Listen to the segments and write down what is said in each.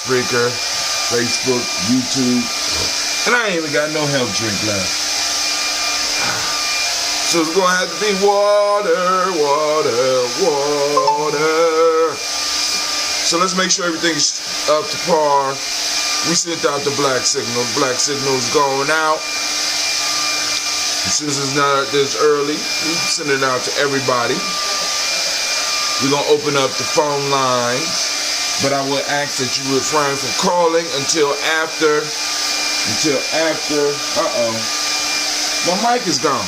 Spreaker, Facebook, YouTube. And I ain't even got no health drink left. So it's gonna have to be water. So let's make sure everything's up to par. We sent out the black signal. The black signal is going out. Since it's not this early, we send it out to everybody. We're gonna open up the phone lines, but I would ask that you refrain from calling until after. My mic is gone.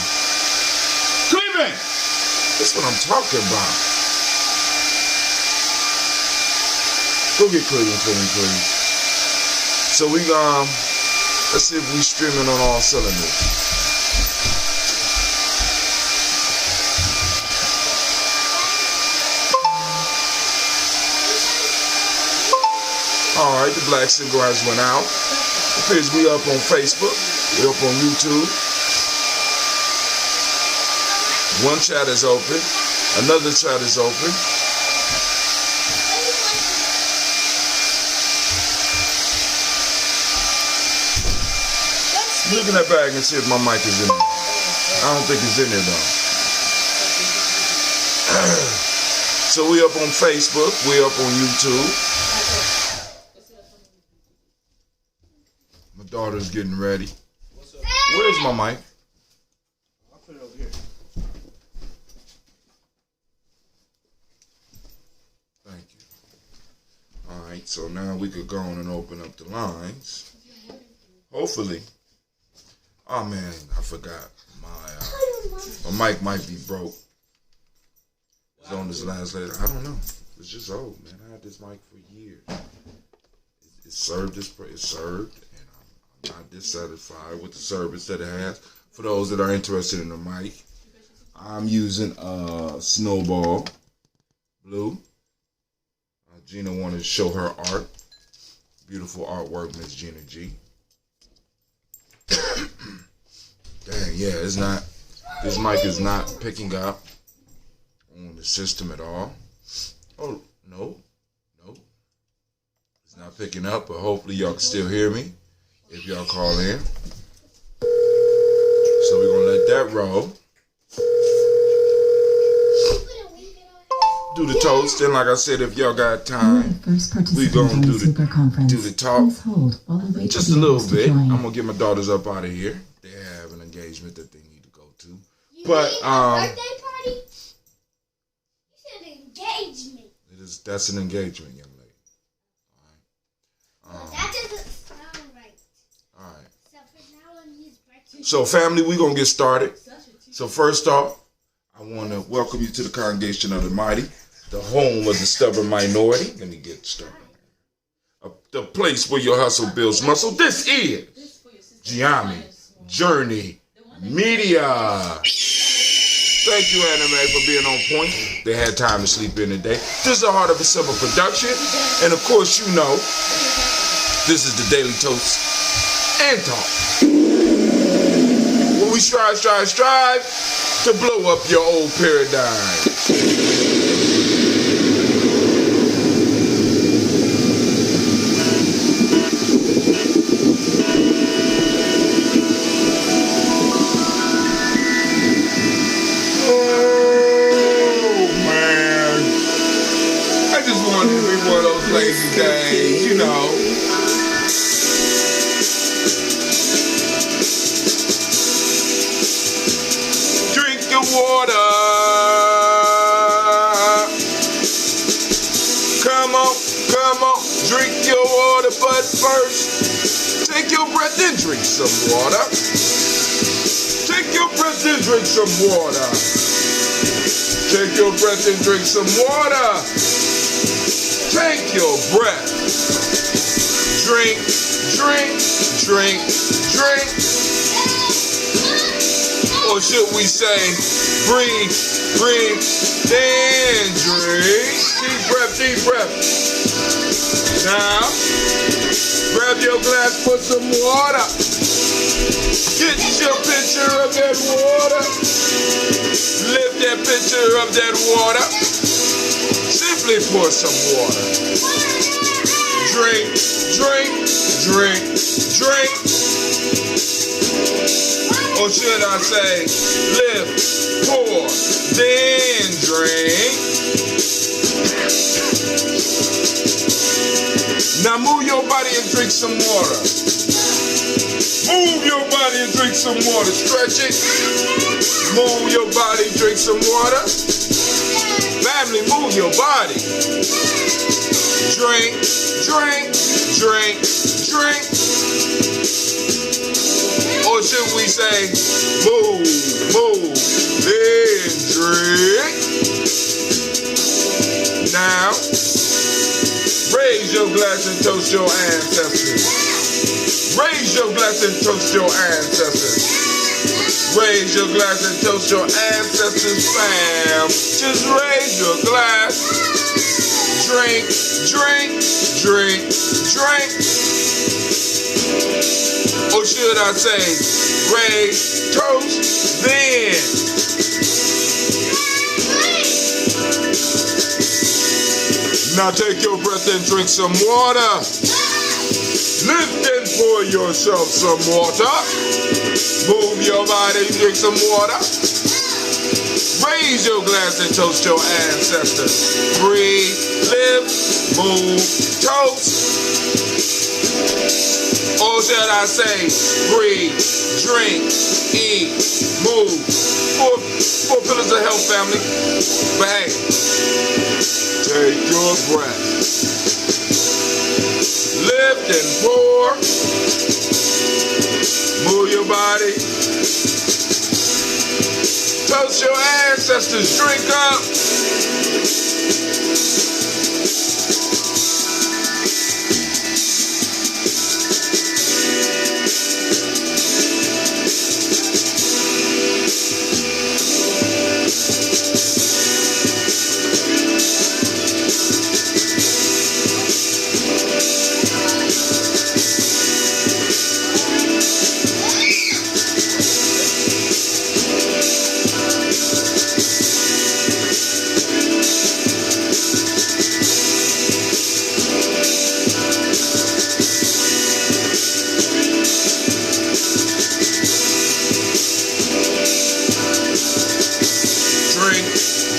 Cleveland! That's what I'm talking about. Go get Cleveland for me, please. So let's see if we streaming on all cylinders. Alright, the black signal has went out. It appears we up on Facebook. We up on YouTube. One chat is open. Another chat is open. Look in that bag and see if my mic is in there. I don't think it's in there though. So we up on Facebook. We up on YouTube. My daughter's getting ready. Where's my mic? I'll put it over here. Thank you. Alright, so now we could go on and open up the lines. Hopefully. Oh man, I forgot. My mic might be broke. It's on this last letter. I don't know. It's just old, man. I had this mic for years. It served, and I'm not dissatisfied with the service that it has. For those that are interested in the mic, I'm using a Snowball Blue. Gina wanted to show her art. Beautiful artwork, Miss Gina G. Dang, yeah, this mic is not picking up on the system at all. Oh, no. It's not picking up, but hopefully y'all can still hear me if y'all call in. So we're gonna let that roll. Do the toast, and like I said, if y'all got time, we gonna do the talk. Just a little bit. I'm gonna get my daughters up out of here. They have an engagement that they need to go to. But birthday party? You said engagement. That's an engagement, young lady. All right. That doesn't sound right. All right. So for now on his birthday. So family, we gonna get started. So first off, I want to welcome you to the congregation of the mighty, the home of the stubborn minority. Let me get started. The place where your hustle builds muscle. This is Gye-Nyame Journey Media. Thank you, Anime, for being on point. They had time to sleep in today. This is the Heart of a Simple production. And of course, you know, this is the Daily Toast and Talk. Where we strive to blow up your old paradigm. Lazy days, you know. Drink your water. Come on, drink your water, but first, take your breath and drink some water. Take your breath and drink some water. Take your breath and drink some water. Take your breath. Drink. Or should we say, breathe, then drink. Deep breath. Now, grab your glass, put some water. Get your pitcher of that water. Lift that pitcher of that water. Simply pour some water. drink, drink, drink, drink. Or should I say, lift, pour, then drink. Now move your body and drink some water. Move your body and drink some water. Stretch it. Move your body, drink some water. Family, move your body. Drink, drink, drink, drink. Or should we say, move, move, then drink. Now, raise your glass and toast your ancestors. Raise your glass and toast your ancestors. Raise your glass and toast your ancestors, fam. Just raise your glass. Drink, drink, drink, drink. Or should I say, raise, toast, then. Now take your breath and drink some water. Lift and pour yourself some water. Move your body, drink some water. Raise your glass and toast your ancestors. Breathe, lift, move, toast. Or should I say, breathe, drink, eat, move. Four pillars of health, family. But hey, take your breath. Lift and pour. Move your body. Toast your ancestors. Drink up.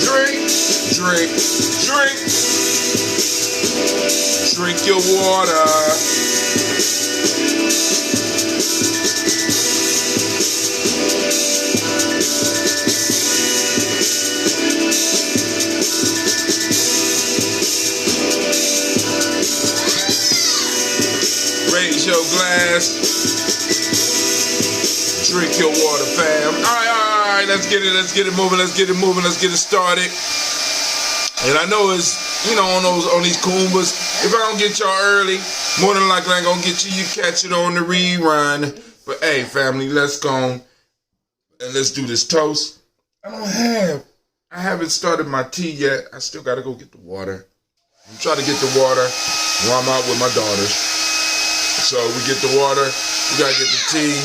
Drink, drink. Drink your water. Raise your glass. Drink your water, fam. All right, let's get it moving, let's get it started. And I know it's, on these Kuumbas, if I don't get y'all early, more than likely I ain't gonna get you. You catch it on the rerun. But hey, family, let's go and let's do this toast. I haven't started my tea yet. I still gotta go get the water. I'm trying to get the water while I'm out with my daughters. So we get the water, we gotta get the tea.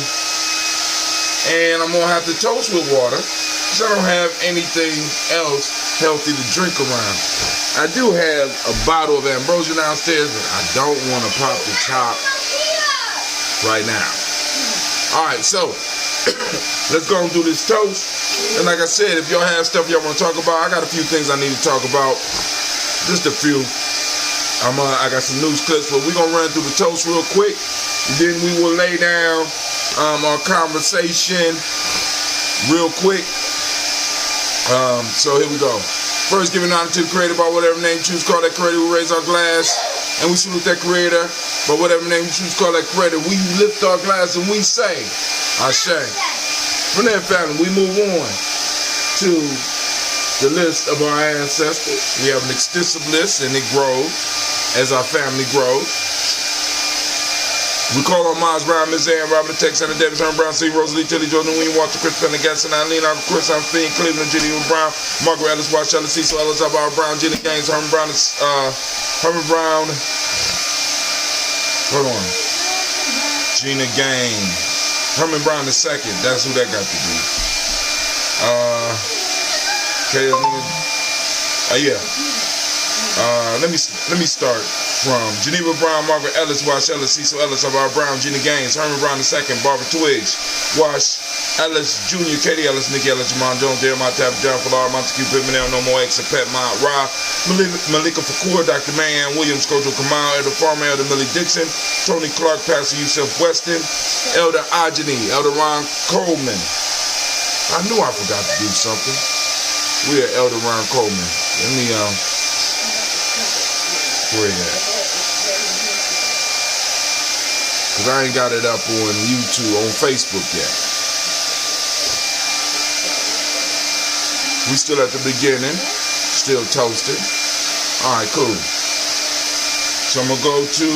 And I'm gonna have to toast with water, because I don't have anything else healthy to drink around. I do have a bottle of ambrosia downstairs, but I don't want to pop the top right now. All right, so let's go and do this toast. And like I said, if y'all have stuff y'all want to talk about, I got a few things I need to talk about. Just a few. I got some news clips, but we're gonna run through the toast real quick. And then we will lay down our conversation real quick. So here we go. First, giving honor to the creator by whatever name you choose to call that creator. We raise our glass and we salute that creator by whatever name you choose to call that creator. We lift our glass and we say, Ashe. From that, family, we move on to the list of our ancestors. We have an extensive list and it grows as our family grows. We call on Miles Brown, Miss Ann, Robert Tex, Anna Davis, Herman Brown, C. Rosalie, Tilly, Jordan, William, Walter, Chris, Pendergast, and Eileen, Uncle Chris, I'm Fiend, Cleveland, Judy, Brown, Margaret Ellis, Wash, Ellis, Cecil, Ellis, Alvaro Brown, Jenny Gaines, Herman Brown, hold on, Gina Gaines, Herman Brown II, that's who that got to be. Yeah. Let me start from Geneva Brown, Margaret Ellis, Wash Ellis, Cecil Ellis, Alvar Brown, Gina Gaines, Herman Brown II, Barbara Twiggs, Wash Ellis Jr., Katie Ellis, Nicky Ellis, Jamon Jones, Jeremiah Tapper, John Falar, Montague Pittman, No More X, Pet Mount Ra, Malika Fakur, Dr. Mayan Williams, Kojo Kamal, Elder Farmer, Elder Millie Dixon, Tony Clark, Pastor Yusuf Weston, Elder Ajani, Elder Ron Coleman. I knew I forgot to do something. We are Elder Ron Coleman. Let me where that? Cause I ain't got it up on YouTube, on Facebook yet. We still at the beginning, still toasted. All right, cool. So I'm gonna go to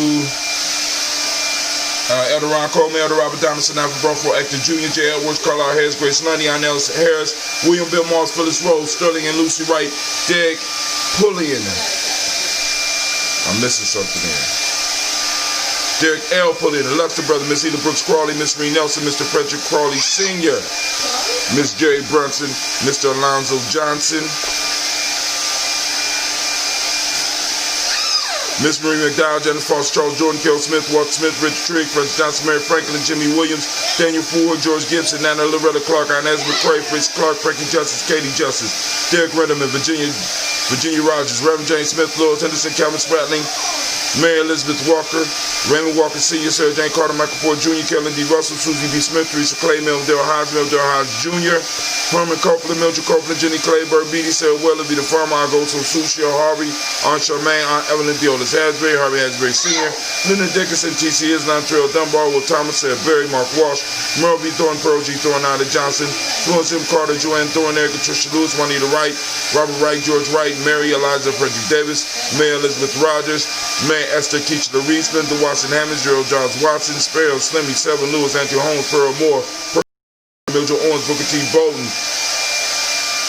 Elder Ron Coleman, Elder Robert Donaldson, Alfred Bruford, Actor Jr., J. Edwards, Carlisle Harris, Grace Lundy, Inell Harris, William Bill Moss, Phyllis Rose, Sterling and Lucy Wright, Derek Pullian. I'm missing something there. Derek L. Pullian, the Luxor brother, Miss Eda Brooks Crawley, Miss Ree Nelson, Mr. Frederick Crawley Sr., Miss Jerry Brunson, Mr. Alonzo Johnson, Miss Marie McDowell, Jennifer Foster, Charles Jordan, Kel Smith, Walt Smith, Rich Trigg, French Johnson, Mary Franklin, Jimmy Williams, Daniel Ford, George Gibson, Nana Loretta Clark, Inez McCray, Fritz Clark, Frankie Justice, Katie Justice, Derek Redderman, Virginia Rogers, Reverend James Smith, Lewis Henderson, Calvin Spratling, Mary Elizabeth Walker, Raymond Walker Sr., Sarah Jane Carter, Michael Ford Jr., Kellen D. Russell, Susie B. Smith, Teresa Clay, Dale Hodge Jr., Herman Copeland, Mildred Copeland, Jenny Clay, Burt Beatty, Sarah Weatherby, the farmer, I go to Sushi Harvey, Aunt Charmaine, Aunt Evelyn Deolis Hasbury, Harvey Hasbury Sr., Linda Dickinson, T.C. Islam, Trail Dunbar, Will Thomas, Sarah Berry, Mark Walsh, Merle B. Thorne, Pearl G. Thorne, Ida Johnson, Florence M. Carter, Joanne Thorne, Erica Tricia Lewis, Juanita Wright, Robert Wright, George Wright, Mary Eliza Frederick Davis, May Elizabeth Rogers, May Esther Keachler Reese, Linda Watson Hammonds, Gerald Johns Watson, Sparrow, Slimmy, Seven Lewis, Andrew Holmes, Pearl Moore, Mildred Owens, Booker T. Bolton,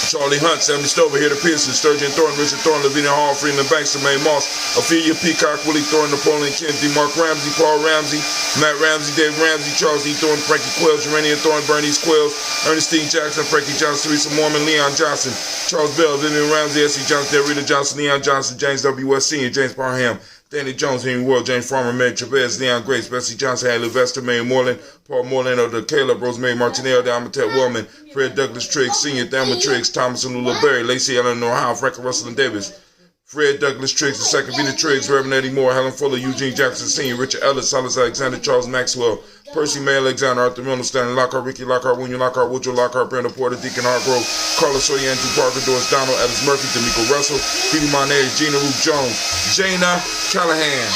Charlie Hunt, Sammy Stover, Hida Pearson, Sturgeon Thorne, Richard Thorne, Lavinia Hall, Freeman Banks, Jermaine Moss, Ophelia Peacock, Willie Thorne, Napoleon Kennedy, Mark Ramsey, Paul Ramsey, Matt Ramsey, Dave Ramsey, Charles E. Thorne, Frankie Quells, Urania Thorne, Bernice Quells, Ernestine Jackson, Frankie Johnson, Teresa Mormon, Leon Johnson, Charles Bell, Vivian Ramsey, S.E. Johnson, Rita Johnson, Leon Johnson, James W. West Sr., James Parham, Danny Jones, Henry Ward, James Farmer, Mary Chavez, Leon Grace, Bessie Johnson, Haley Levester, Mary Moreland, Paul Moreland, Elder Caleb, Rosemary Martinelli, Dalmatet Wellman, Fred Douglas Triggs, Sr., Thelma Triggs, Thomas and Lula Berry, Lacey Eleanor Howe, Franklin Russell and Davis, Fred Douglas Triggs, II, Vita Triggs, Reverend Eddie Moore, Helen Fuller, Eugene Jackson Sr., Richard Ellis, Silas Alexander, Charles Maxwell, Percy May Alexander, Arthur Milner, Stanley Lockhart, Ricky Lockhart, William Lockhart, Woodrow Lockhart, Brenda Porter, Deacon Hargrove, Carlos Sawyer, Andrew Parker, Doris Donald, Alice Murphy, D'Amico Russell, Petey Monae, Gina Ruth Jones, Jana Callahan,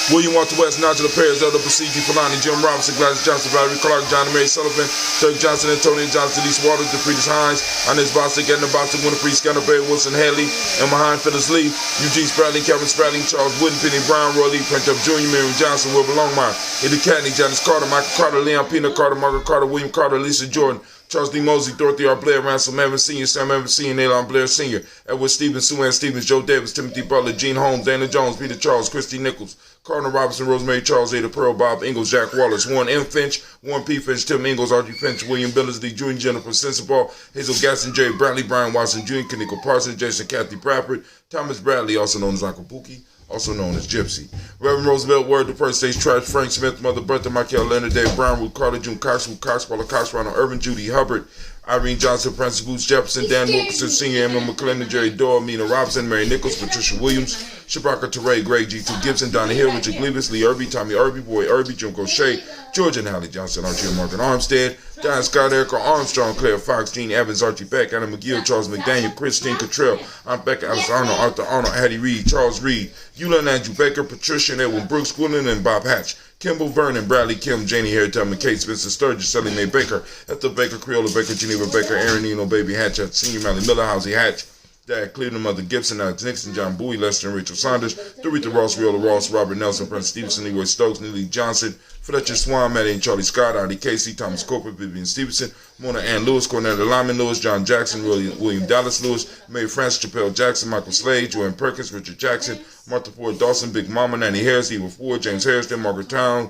William Walter West, Nigel Perez, Elder Basiji Fulani, Jim Robinson, Gladys Johnson, Valerie Clark, John Mary Sullivan, Doug Johnson, Antonio Johnson, Denise Waters, DeFriedis Hines, Inez Bostic, Edna Bostic, Winifred Scanner, Barry Wilson, Haley, Emma Hine, Phyllis Lee, Eugene Spradling, Kevin Spradling, Charles Wooden, Penny Brown, Roy Lee, Print Up Jr., Mary Johnson, Wilbur Longmire, Eddie Catney, Janice Carter, Michael Carter, Leon Pina Carter, Margaret Carter, William Carter, Lisa Jordan, Charles D. Mosey, Dorothy R. Blair, Ransom Evans Sr., Sam Evans Sr., Nalon Blair Sr., Edward Stevens, Sue Ann Stevens, Joe Davis, Timothy Butler, Gene Holmes, Dana Jones, Peter Charles, Christy Nichols, Cardinal Robinson, Rosemary Charles, Ada Pearl, Bob Ingalls, Jack Wallace, Warren M. Finch, Warren P. Finch, Tim Ingalls, Archie Finch, William Billingsley Jr., Jennifer Sensabaugh, Hazel Gaston, Jerry Bradley, Brian Watson Jr., Kaniko Parsons, Jason Kathy Bradford, Thomas Bradley, also known as Uncle Pookie, also known as Gypsy, Reverend Roosevelt Word, the First Stage Trash, Frank Smith, Mother Bertha, Michael Leonard, Dave Brown, Ruth Carter, June Cox, Ruth Cox, Paula Cox, Ronald Irvin, Judy Hubbard, Irene Johnson, Francis Boots Jefferson, Dan Wilkerson Sr., Emma McClendon, Jerry Doyle, Mina Robinson, Mary Nichols, Patricia Williams, Shabraka Teray, Greg G2 Gibson, Donna Hill, Richard Gleavis, Lee Irby, Tommy Irby, Boy Irby, Jim Crochet, George and Hallie Johnson, Archie and Margaret Armstead, Diane Scott, Erica Armstrong, Claire Fox, Gene Evans, Archie Beck, Anna McGill, Charles McDaniel, Christine Cottrell, Aunt Becca, Alice Arnold, Arthur Arnold, Hattie Reed, Charles Reed, Eula and Andrew Baker, Patricia and Edwin Brooks, Gwendolyn and Bob Hatch, Kimball Vernon, Bradley Kim, Janie Harrington, McKay, Spencer Sturgis, Sally Mae Baker, Ethel Baker, Creola Baker, Geneva Baker, Aaron Eno, Baby Hatch, Senior Mally Miller, Housey Hatch, Dad Cleveland, Mother Gibson, Alex Nixon, John Bowie, Lester and Rachel Saunders, Dorita Ross, Riola Ross, Robert Nelson, Prince Stevenson, Leroy Stokes, Neely Johnson, Fletcher Swan, Maddie and Charlie Scott, Artie Casey, Thomas Coper, Vivian Stevenson, Mona Ann Lewis, Cornetta Lyman Lewis, John Jackson, William Dallas Lewis, Mary Frances Chappelle Jackson, Michael Slade, Joanne Perkins, Richard Jackson, Martha Ford Dawson, Big Mama, Nanny Harris, Eva Ford, James Harrison, Margaret Town,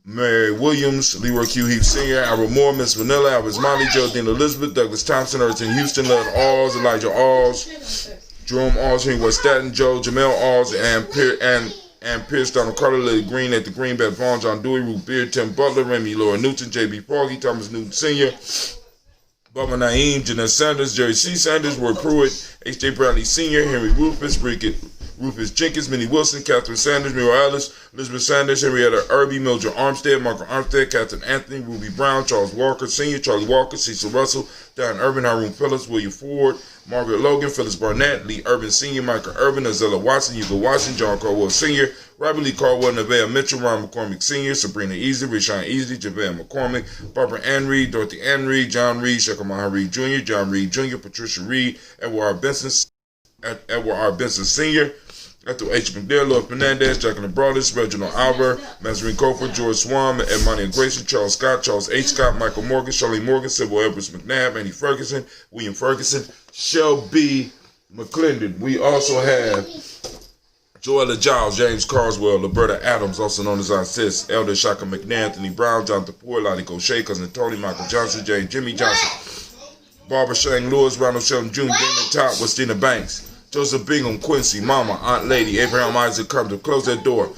Mary Williams, Leroy Q. Heath Sr., Albert Moore, Miss Vanilla, Albert Smiley, Geraldine Elizabeth, Douglas Thompson, Erton Houston, Lord Alls, Elijah Alls, Jerome Alls, Henry West Staten, Joe, Jamel Alls, and Pierce, Donald Carter, Lily Green at the Greenback, Vaughn, John Dewey, Ruth Beard, Tim Butler, Remy, Laura Newton, J.B. Foggy, Thomas Newton Sr., Bubba Naeem, Jeanette Sanders, Jerry C. Sanders, Roy Pruitt, H.J. Bradley Sr., Henry Rufus Jenkins, Minnie Wilson, Catherine Sanders, Miro Ellis, Elizabeth Sanders, Henrietta Irby, Mildred Armstead, Margaret Armstead, Catherine Anthony, Ruby Brown, Charles Walker Sr., Charlie Walker, Cecil Russell, Don Urban, Haroon Phillips, William Ford, Margaret Logan, Phyllis Barnett, Lee Urban Sr., Michael Urban, Azella Watson, Hugo Watson, John Caldwell Sr., Robert Lee Caldwell, Nevaeh Mitchell, Ron McCormick Sr., Sabrina Easley, Rashawn Easley, JaVale McCormick, Barbara Ann Reed, Dorothy Ann Reed, John Reed, Shekamaha Reed Jr., John Reed Jr., Patricia Reed, Edward R. Benson Sr., Ethel H. McNair, Lloyd Fernandez, Jacqueline Broadus, Reginald Albert, Mazarine Cofer, George Swan, Edmonton Grayson, Charles Scott, Charles H. Scott, Michael Morgan, Charlene Morgan, Sybil Edwards McNabb, Andy Ferguson, William Ferguson, Shelby McClendon. We also have Joella Giles, James Carswell, Roberta Adams, also known as our sis, Elder Shaka McNair, Anthony Brown, Jonathan Poore, Lottie Gaucher, Cousin Tony, Michael Johnson, Jane Jimmy Johnson, Barbara Shane Lewis, Ronald Sheldon Jr., Damon Top, Westina Banks, Joseph Bingham, Quincy, Mama, Aunt Lady, Abraham Isaac, come to close that door.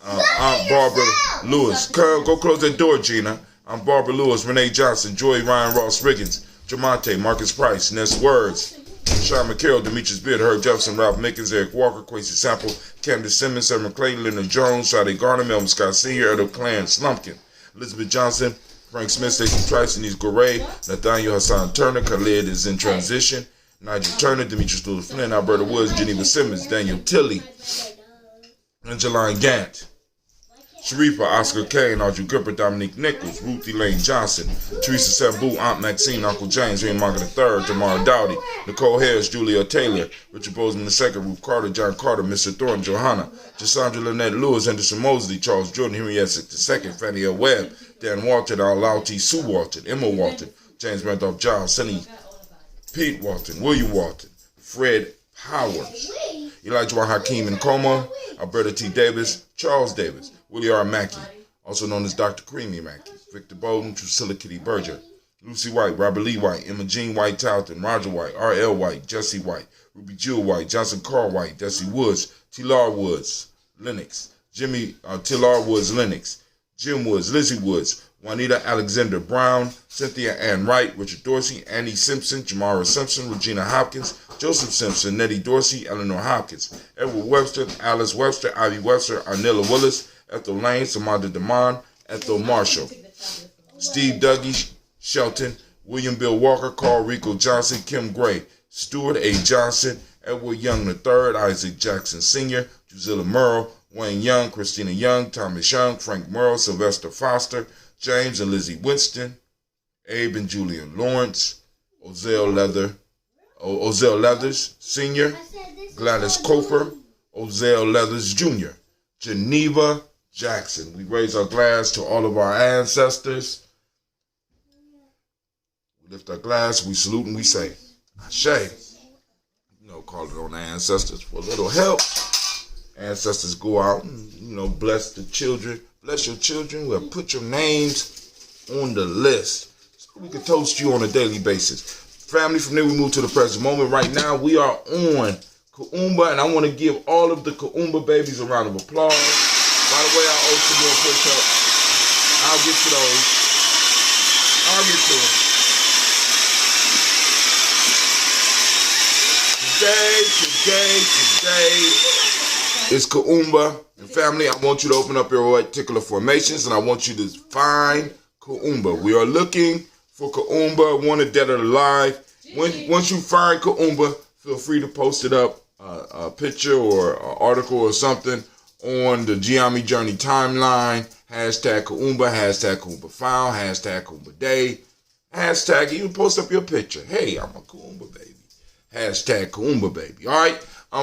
Aunt Barbara Lewis, come, go close that door, Gina. Aunt Barbara Lewis, Renee Johnson, Joy Ryan Ross Riggins, Jamonte, Marcus Price, Ness Words, Sean McCarroll, Demetrius Beard, Herb Jefferson, Ralph Mickens, Eric Walker, Quincy Sample, Candace Simmons, Sarah McClain, Leonard Jones, Sade Garner, Melvin Scott Sr., Edo Clan, Slumpkin, Elizabeth Johnson, Frank Smith, Stacey Trice, Denise Goray, Nathaniel Hassan Turner, Khalid is in transition, Nigel Turner, Demetrius Lewis Flynn, Alberta Woods, Geneva Simmons, Daniel Tilley, Angeline Gant, Sharifa, Oscar Kane, Audrey Gripper, Dominique Nichols, Ruthie Lane Johnson, Teresa Sambu, Aunt Maxine, Uncle James, Ray Margaret III, Jamar Dowdy, Nicole Harris, Julia Taylor, Richard Bozeman II, Ruth Carter, John Carter, Mr. Thornton, Johanna, Cassandra Lynette Lewis, Anderson Mosley, Charles Jordan, Henry Essex II, Fannie L. Webb, Dan Walton, Al Lauty, Sue Walton, Emma Walton, James Randolph Giles, Sonny Pete Walton, William Walton, Fred Powers, Elijah Hakeem Nkomo, Alberta T. Davis, Charles Davis, Willie R. Mackey, also known as Dr. Creamy Mackey, Victor Bowden, Drusilla Kitty Berger, Lucy White, Robert Lee White, Emma Jean White Talton, Roger White, R.L. White, Jesse White, Ruby Jewel White, Johnson Carl White, Desi Woods, T.Lar Woods, Lennox, T.Lar Woods, Lennox, Jim Woods, Lizzie Woods, Juanita Alexander Brown, Cynthia Ann Wright, Richard Dorsey, Annie Simpson, Jamara Simpson, Regina Hopkins, Joseph Simpson, Nettie Dorsey, Eleanor Hopkins, Edward Webster, Alice Webster, Ivy Webster, Arnella Willis, Ethel Lane, Samantha DeMond, Ethel Marshall, Steve Dougie Shelton, William Bill Walker, Carl Rico Johnson, Kim Gray, Stuart A. Johnson, Edward Young III, Isaac Jackson Sr., Drusilla Merle, Wayne Young, Christina Young, Thomas Young, Frank Merle, Sylvester Foster, James and Lizzie Winston, Abe and Julian Lawrence, Ozell Leathers Sr., Gladys Cofer, Ozell Leathers Jr., Geneva Jackson. We raise our glass to all of our ancestors. We lift our glass, we salute and we say, Ashe. Call it on the ancestors for a little help. Ancestors go out and, bless the children. Bless your children. We'll put your names on the list so we can toast you on a daily basis. Family, from there we move to the present moment. Right now we are on Kuumba, and I want to give all of the Kuumba babies a round of applause. By the way, I owe some more push-ups. I'll get to those. I'll get to them. Today is Kuumba. And family, I want you to open up your reticular formations, and I want you to find Kuumba. We are looking for Kuumba, wanted dead or alive. Once you find Kuumba, feel free to post it up, a picture or an article or something on the Gye-Nyame Journey timeline. Hashtag Kuumba, hashtag Kuumba found, hashtag Kuumba day, hashtag, even post up your picture. Hey, I'm a Kuumba baby. Hashtag Kuumba baby. All right,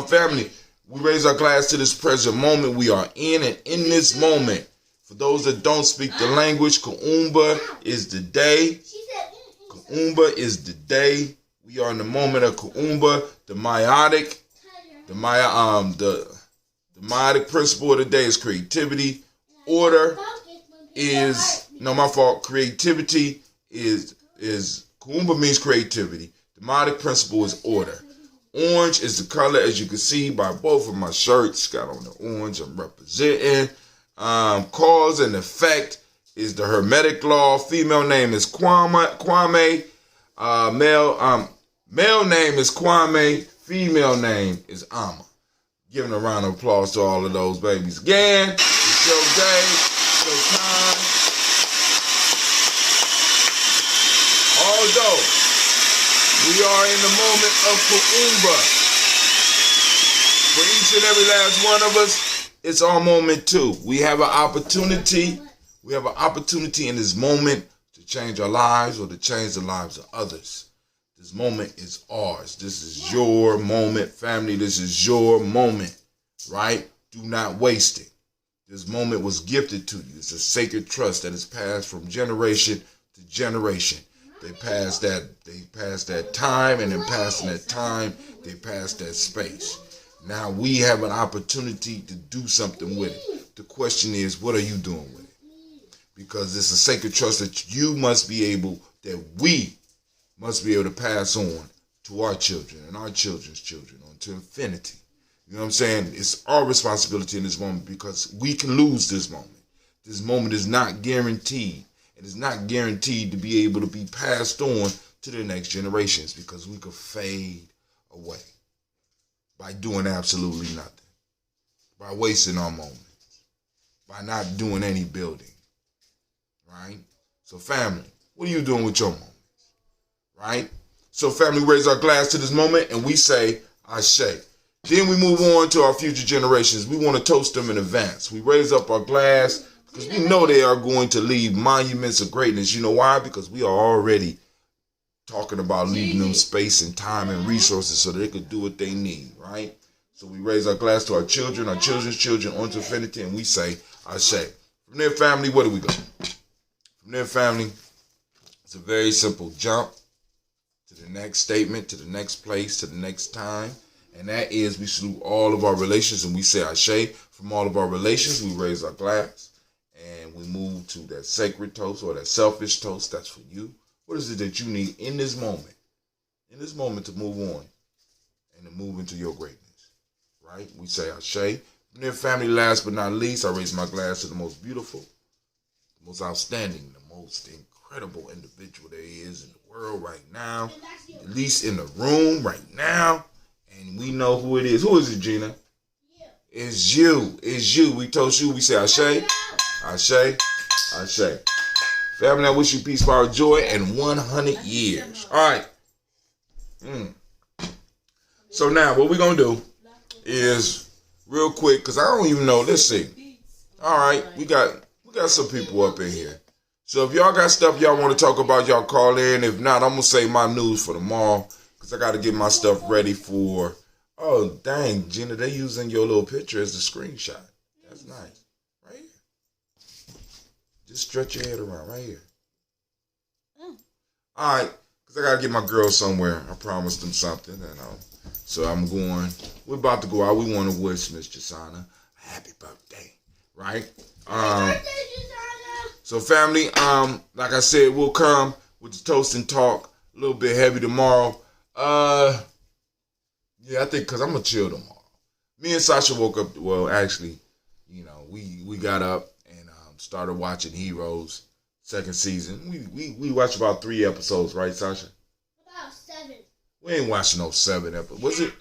family, we raise our glass to this present moment we are in, and in this moment, for those that don't speak the language, Kuumba is the day. Kuumba is the day. We are in the moment of Kuumba. The meiotic principle of the day is creativity. Order is creativity is Kuumba means creativity. The meiotic principle is order. Orange is the color, as you can see by both of my shirts. Got on the orange, I'm representing. Cause and effect is the Hermetic law. Female name is Kwame. Male name is Kwame. Female name is Amma. Giving a round of applause to all of those babies. Again, it's your day, your time. Although we are in the moment of Kuumba, for each and every last one of us, it's our moment too. We have an opportunity. We have an opportunity in this moment to change our lives or to change the lives of others. This moment is ours. This is your moment, family. This is your moment, right? Do not waste it. This moment was gifted to you. It's a sacred trust that is passed from generation to generation. They passed that time, and in passing that time, they passed that space. Now we have an opportunity to do something with it. The question is, what are you doing with it? Because it's a sacred trust that you must be able, that we must be able to pass on to our children and our children's children, on to infinity. You know what I'm saying? It's our responsibility in this moment, because we can lose this moment. This moment is not guaranteed. It is not guaranteed to be able to be passed on to the next generations, because we could fade away by doing absolutely nothing, by wasting our moments, by not doing any building, right? So family, what are you doing with your moments, right? So family, raise our glass to this moment and we say, Ashe. Then we move on to our future generations. We want to toast them in advance. We raise up our glass because we know they are going to leave monuments of greatness. You know why? Because we are already talking about leaving them space and time and resources so that they could do what they need, right? So we raise our glass to our children, our children's children, onto infinity, and we say, Ashe. From there, family, where do we go? From there, family, it's a very simple jump to the next statement, to the next place, to the next time. And that is, we salute all of our relations and we say Ashe. From all of our relations, we raise our glass and we move to that sacred toast or that selfish toast. That's for you. What is it that you need in this moment to move on and to move into your greatness, right? We say Ashe. From their family, last but not least, I raise my glass to the most beautiful, the most outstanding, the most incredible individual there is in the world right now, at least in the room right now. And we know who it is. Who is it, Gina? It's you. It's you. We toast you. We say Ashe. Ashe. Ashe. Family, I wish you peace, power, joy, and 100 years. All right. So now what we're going to do is real quick, because I don't even know. Let's see. All right. We got some people up in here. So if y'all got stuff y'all want to talk about, y'all call in. If not, I'm going to save my news for tomorrow, because I got to get my stuff ready for, oh, dang, Gina, they using your little picture as a screenshot. That's nice. Right here. Just stretch your head around right here. All right, because I got to get my girls somewhere. I promised them something, and so I'm going. We're about to go out. We want to wish Miss Jasana a happy birthday, right? So family, like I said, we'll come with the Toast and Talk a little bit heavy tomorrow. Yeah, I think because I'm going to chill tomorrow. Me and Sasha woke up, well, actually, you know, we got up and started watching Heroes second season. We watched about 3 episodes, right, Sasha? About 7. We ain't watching no 7 episodes. Was it?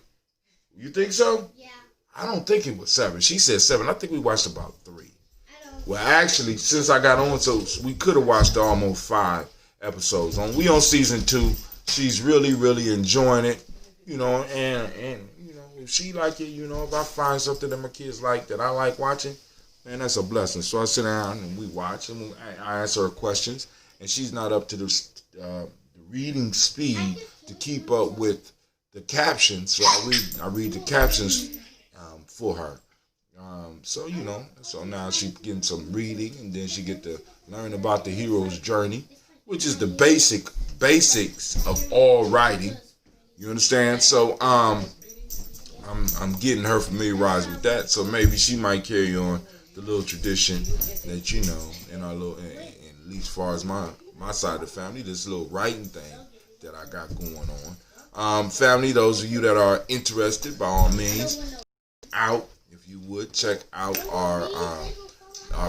You think so? Yeah. I don't think it was 7. She said 7. I think we watched about 3. I don't. Well, actually, since I got on, so we could have watched almost 5 episodes. We on season 2. She's really, really enjoying it, you know, and you know, if she like it, you know, if I find something that my kids like that I like watching, man, that's a blessing. So I sit down and we watch and I answer her questions, and she's not up to the reading speed to keep up with the captions. So I read the captions for her. So you know, so now she's getting some reading, and then she get to learn about the hero's journey, which is the basics of all writing. You understand? So I'm getting her familiarized with that. So maybe she might carry on the little tradition that, you know, in our little, at least as far as my side of the family, this little writing thing that I got going Family, those of you that are interested, by all means, if you would, check out our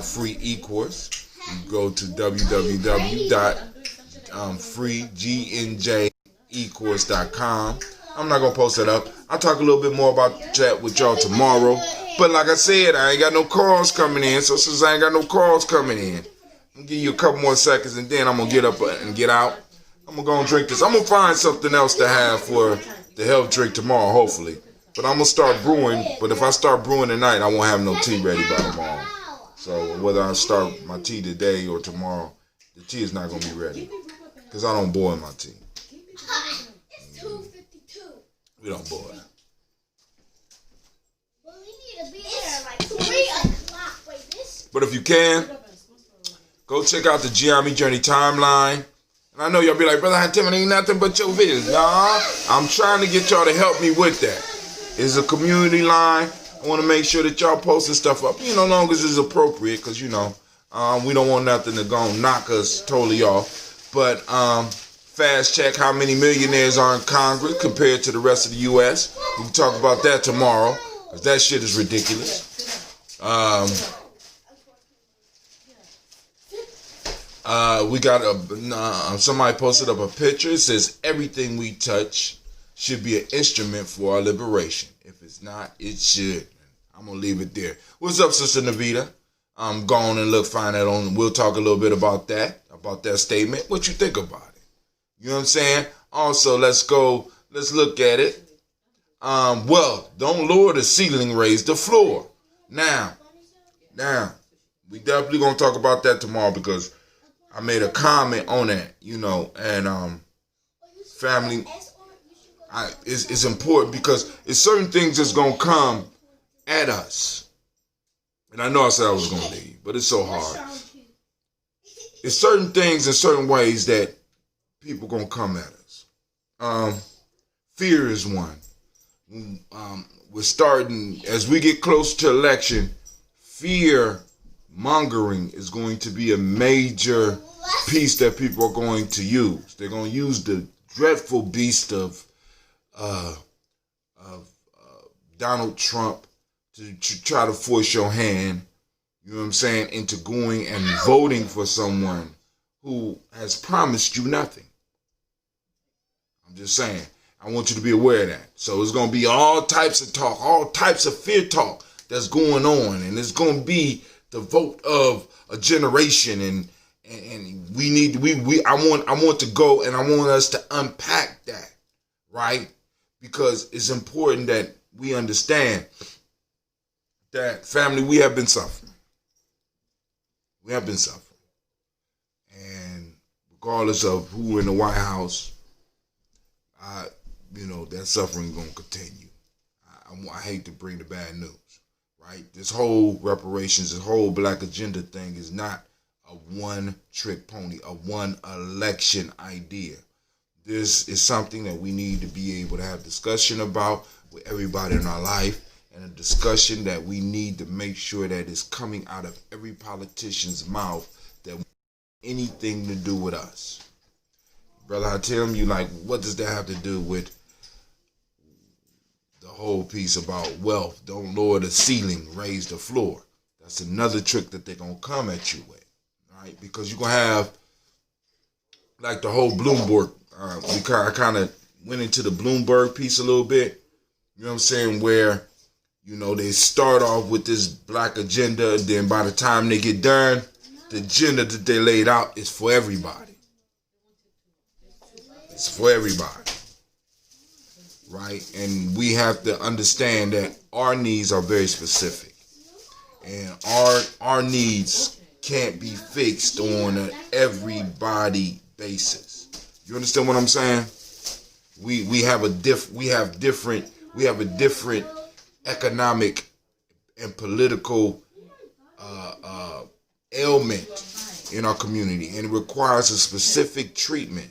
free e-course. You go to www.freegnjecourse.com. I'm not going to post it up. I'll talk a little bit more about that with y'all tomorrow. But like I said, I ain't got no calls coming in. So since I ain't got no calls coming in, I'm going to give you a couple more seconds and then I'm going to get up and get out. I'm going to go and drink this. I'm going to find something else to have for the health drink tomorrow, hopefully. But I'm going to start brewing. But if I start brewing tonight, I won't have no tea ready by tomorrow. So whether I start my tea today or tomorrow, the tea is not going to be ready. Because I don't boil my tea. It's 2:52. We don't boil. Well, we need to be there like 3 o'clock. Wait, this? But if you can, go check out the Gye-Nyame Journey timeline. And I know y'all be like, Brother Hatim, it ain't nothing but your videos. Nah, I'm trying to get y'all to help me with that. It's a community line. I want to make sure that y'all posting stuff up, long as it's appropriate, because, we don't want nothing to go and knock us totally off. But fast check how many millionaires are in Congress compared to the rest of the U.S. We can talk about that tomorrow, because that shit is ridiculous. We got somebody posted up a picture. It says, everything we touch should be an instrument for our liberation. If it's not, it should. I'm going to leave it there. What's up, Sister Navita? Go on and find that on. We'll talk a little bit about that statement. What you think about it? You know what I'm saying? Also, let's look at it. Well, don't lower the ceiling, raise the floor. Now, we definitely going to talk about that tomorrow because I made a comment on that, and family, it's important because it's certain things that's going to come at us. And I know I said I was going to leave, but it's so hard. It's certain things in certain ways that people going to come at us. Fear is one. We're starting, as we get close to election, fear mongering is going to be a major piece that people are going to use. They're going to use the dreadful beast of Donald Trump to try to force your hand, you know what I'm saying, into going and voting for someone who has promised you nothing. I'm just saying, I want you to be aware of that. So it's going to be all types of talk, all types of fear talk that's going on, and it's going to be the vote of a generation, and I want to go and I want us to unpack that, right? Because it's important that we understand that, family, we have been suffering. We have been suffering. And regardless of who in the White House, that suffering is going to continue. I hate to bring the bad news, right? This whole reparations, this whole black agenda thing is not a one-trick pony, a one-election idea. This is something that we need to be able to have discussion about with everybody in our life, and a discussion that we need to make sure that is coming out of every politician's mouth that anything to do with us. Brother Hatim, you like, what does that have to do with the whole piece about wealth? Don't lower the ceiling, raise the floor. That's another trick that they're going to come at you with, right? Because you're going to have, like, the whole Bloomberg. I kind of went into the Bloomberg piece a little bit. You know what I'm saying? Where, they start off with this black agenda, and then by the time they get done, the agenda that they laid out is for everybody. It's for everybody. Right? And we have to understand that our needs are very specific. And our needs can't be fixed on an everybody basis. You understand what I'm saying? We have a different economic and political ailment in our community, and it requires a specific treatment.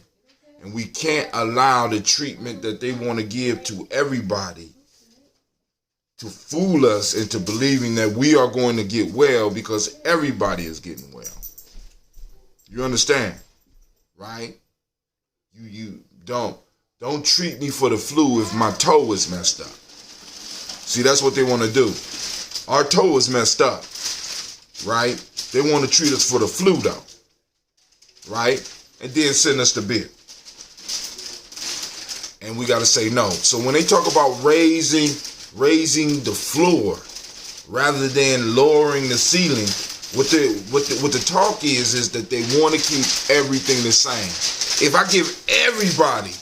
And we can't allow the treatment that they want to give to everybody to fool us into believing that we are going to get well because everybody is getting well. You understand? Right? You don't. Don't treat me for the flu if my toe is messed up. See, that's what they want to do. Our toe is messed up, right? They want to treat us for the flu, though, right? And then send us the bill. And we got to say no. So when they talk about raising the floor rather than lowering the ceiling, what the talk is that they want to keep everything the same. If I give everybody,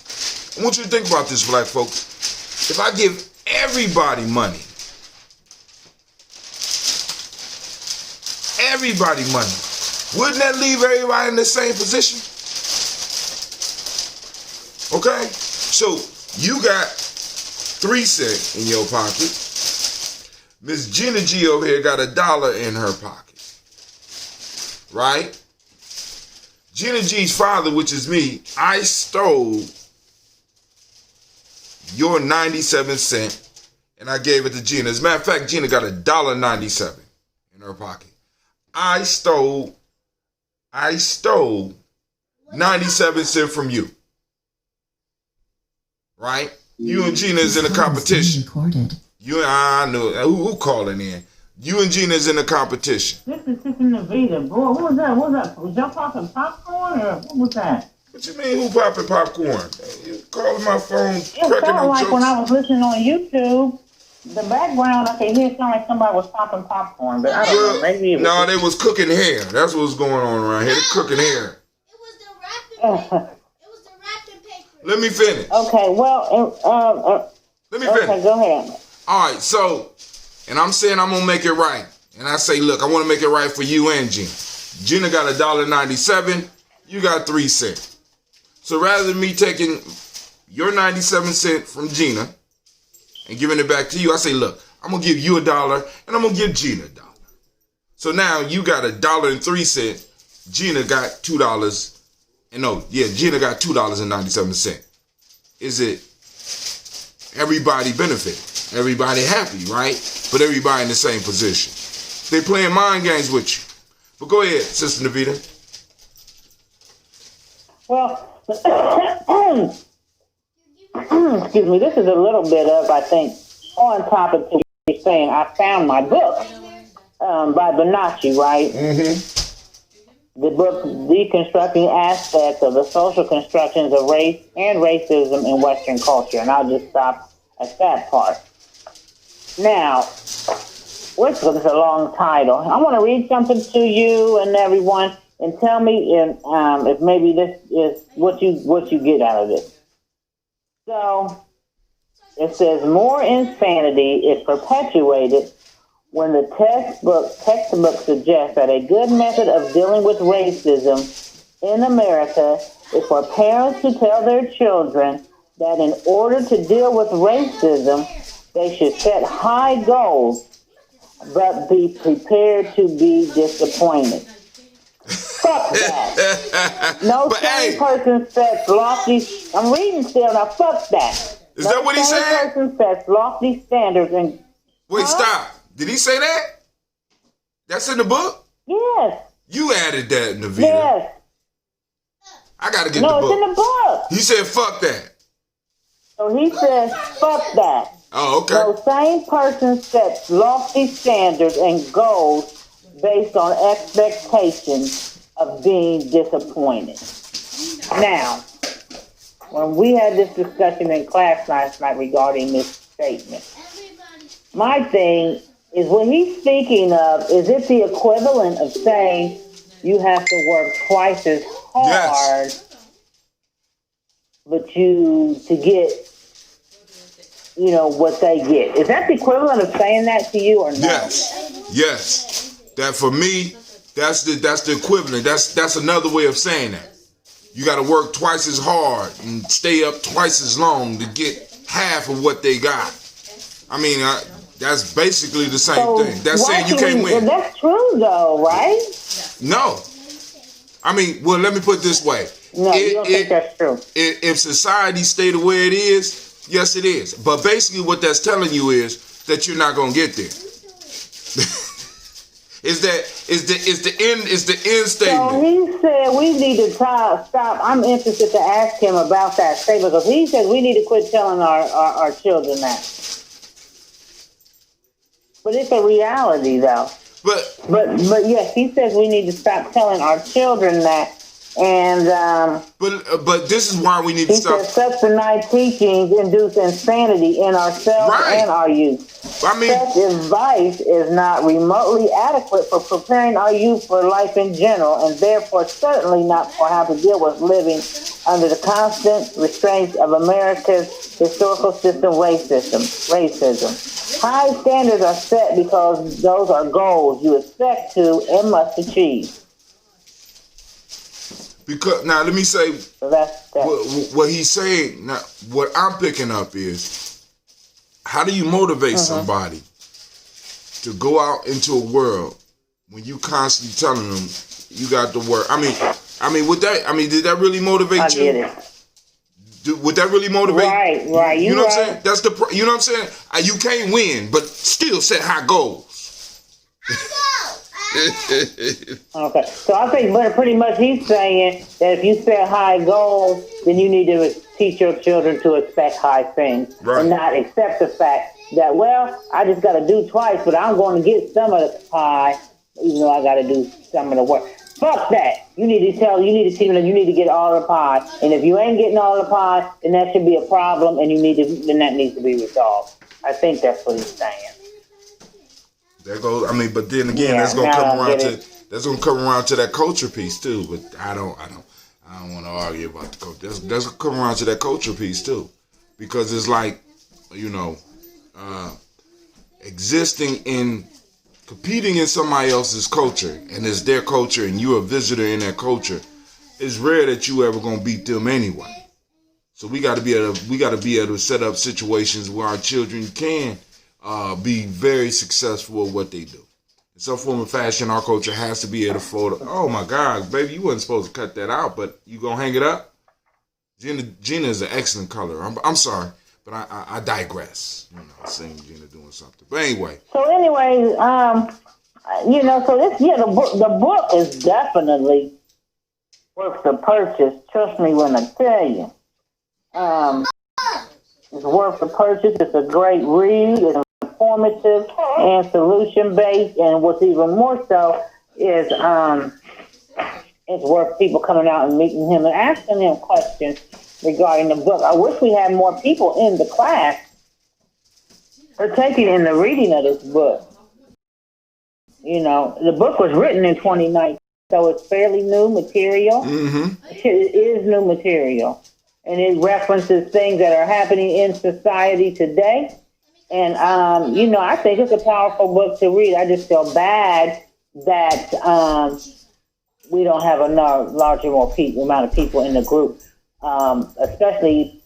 I want you to think about this, black folks. If I give everybody money, wouldn't that leave everybody in the same position? Okay? So you got 3 cents in your pocket. Miss Gina G over here got $1 in her pocket. Right? Gina G's father, which is me, I stole your 97 cents and I gave it to Gina. As a matter of fact, Gina got $1.97 in her pocket. I stole 97 cents from you. Right? You and Gina is in a competition. You and I know who calling in. You and Gina is in a competition. This is Sister Navita. Boy, what was that? What was that? Was y'all popping popcorn or what was that? What you mean, who popping popcorn? You calling my phone? It sounded like when I was listening on YouTube, the background I could hear sound like somebody was popping popcorn, but I don't know. Maybe it was. No, they was cooking hair. That's what's going on around here. They cooking hair. It was the wrapping paper. It was the wrapping paper. Let me finish. Okay, well, let me finish. Okay, go ahead. All right, so, and I'm saying I'm gonna make it right, and I say, look, I want to make it right for you and Gina. Gina got $1.97. You got 3 cents. So rather than me taking your 97 cents from Gina and giving it back to you, I say, look, I'm going to give you $1 and I'm going to give Gina $1. So now you got $1.03. Gina got $2. Gina got $2.97. Is it everybody benefit? Everybody happy, right? But everybody in the same position. They playing mind games with you. But go ahead, Sister Navita. Well, excuse me, this is a little bit of, I think, on topic to what you're saying. I found my book by Bonacci, right? Mm-hmm. The book, Deconstructing Aspects of the Social Constructions of Race and Racism in Western Culture. And I'll just stop at that part. Now, which was a long title. I want to read something to you and everyone, and tell me if maybe this is what you get out of it. So it says more insanity is perpetuated when the textbook suggests that a good method of dealing with racism in America is for parents to tell their children that in order to deal with racism, they should set high goals, but be prepared to be disappointed. Fuck that. No sane person sets lofty... I'm reading still, now fuck that. Is that what he said? No sane person sets lofty standards and... Wait, stop. Did he say that? That's in the book? Yes. You added that, Navita. Yes. I gotta get the book. No, it's in the book. He said, fuck that. So he says, fuck that. Oh, okay. No sane person sets lofty standards and goals based on expectations of being disappointed. Now, when we had this discussion in class last night regarding this statement, my thing is what he's speaking of, is it the equivalent of saying you have to work twice as hard, but to get, what they get? Is that the equivalent of saying that to you or not? Yes. That for me, that's the equivalent. That's another way of saying that. You got to work twice as hard and stay up twice as long to get half of what they got. I mean, that's basically the same thing. That's saying you can't win. Well, that's true, though, right? No. I mean, well, let me put it this way. No, you don't think that's true. If society stay the way it is, yes, it is. But basically what that's telling you is that you're not going to get there. Is the end So statement? he said we need to stop. I'm interested to ask him about that statement because he said we need to quit telling our children that. But it's a reality, though. But yes, he says we need to stop telling our children that. And but this is why we need to he stop. says such benign teachings induce insanity in ourselves and our youth. I mean, such advice is not remotely adequate for preparing our youth for life in general, and therefore certainly not for how to deal with living under the constant restraints of America's historical system, racism. High standards are set because those are goals you expect to and must achieve. Because now let me say So that's what he's saying. Now, what I'm picking up is how do you motivate somebody to go out into a world when you constantly telling them you got to work? I mean, did that really motivate I you? get it. Would that really motivate? Right. You know what I'm saying? That's you know what I'm saying? You can't win, but still set high goals. Okay, so I think, but pretty much he's saying that if you set high goals, then you need to teach your children to expect high things and not accept the fact that, well, I just got to do twice, but I'm going to get some of the pie, even though I got to do some of the work. Fuck that. You need to teach them that you need to get all the pie, and if you ain't getting all the pie, then that should be a problem, and then that needs to be resolved. I think that's what he's saying. There goes. I mean, but then again, that's gonna come around to that culture piece too. But I don't want to argue about the culture. That's gonna come around to that culture piece too, because it's like, competing in somebody else's culture, and it's their culture, and you're a visitor in that culture. It's rare that you ever gonna beat them anyway. So we got to be able to set up situations where our children can be very successful at what they do. In some form of fashion, our culture has to be able to float. Oh my God, baby, you wasn't supposed to cut that out, but you gonna hang it up? Gina is an excellent color. I'm sorry, but I digress. Seeing Gina doing something. But anyway. So anyway, so the book is definitely worth the purchase. Trust me when I tell you. It's worth the purchase. It's a great read. It's informative and solution-based, and what's even more so is it's worth people coming out and meeting him and asking him questions regarding the book. I wish we had more people in the class partaking in the reading of this book. The book was written in 2019, so it's fairly new material. It is new material, and it references things that are happening in society today. And, I think it's a powerful book to read. I just feel bad that we don't have a larger amount of people in the group, especially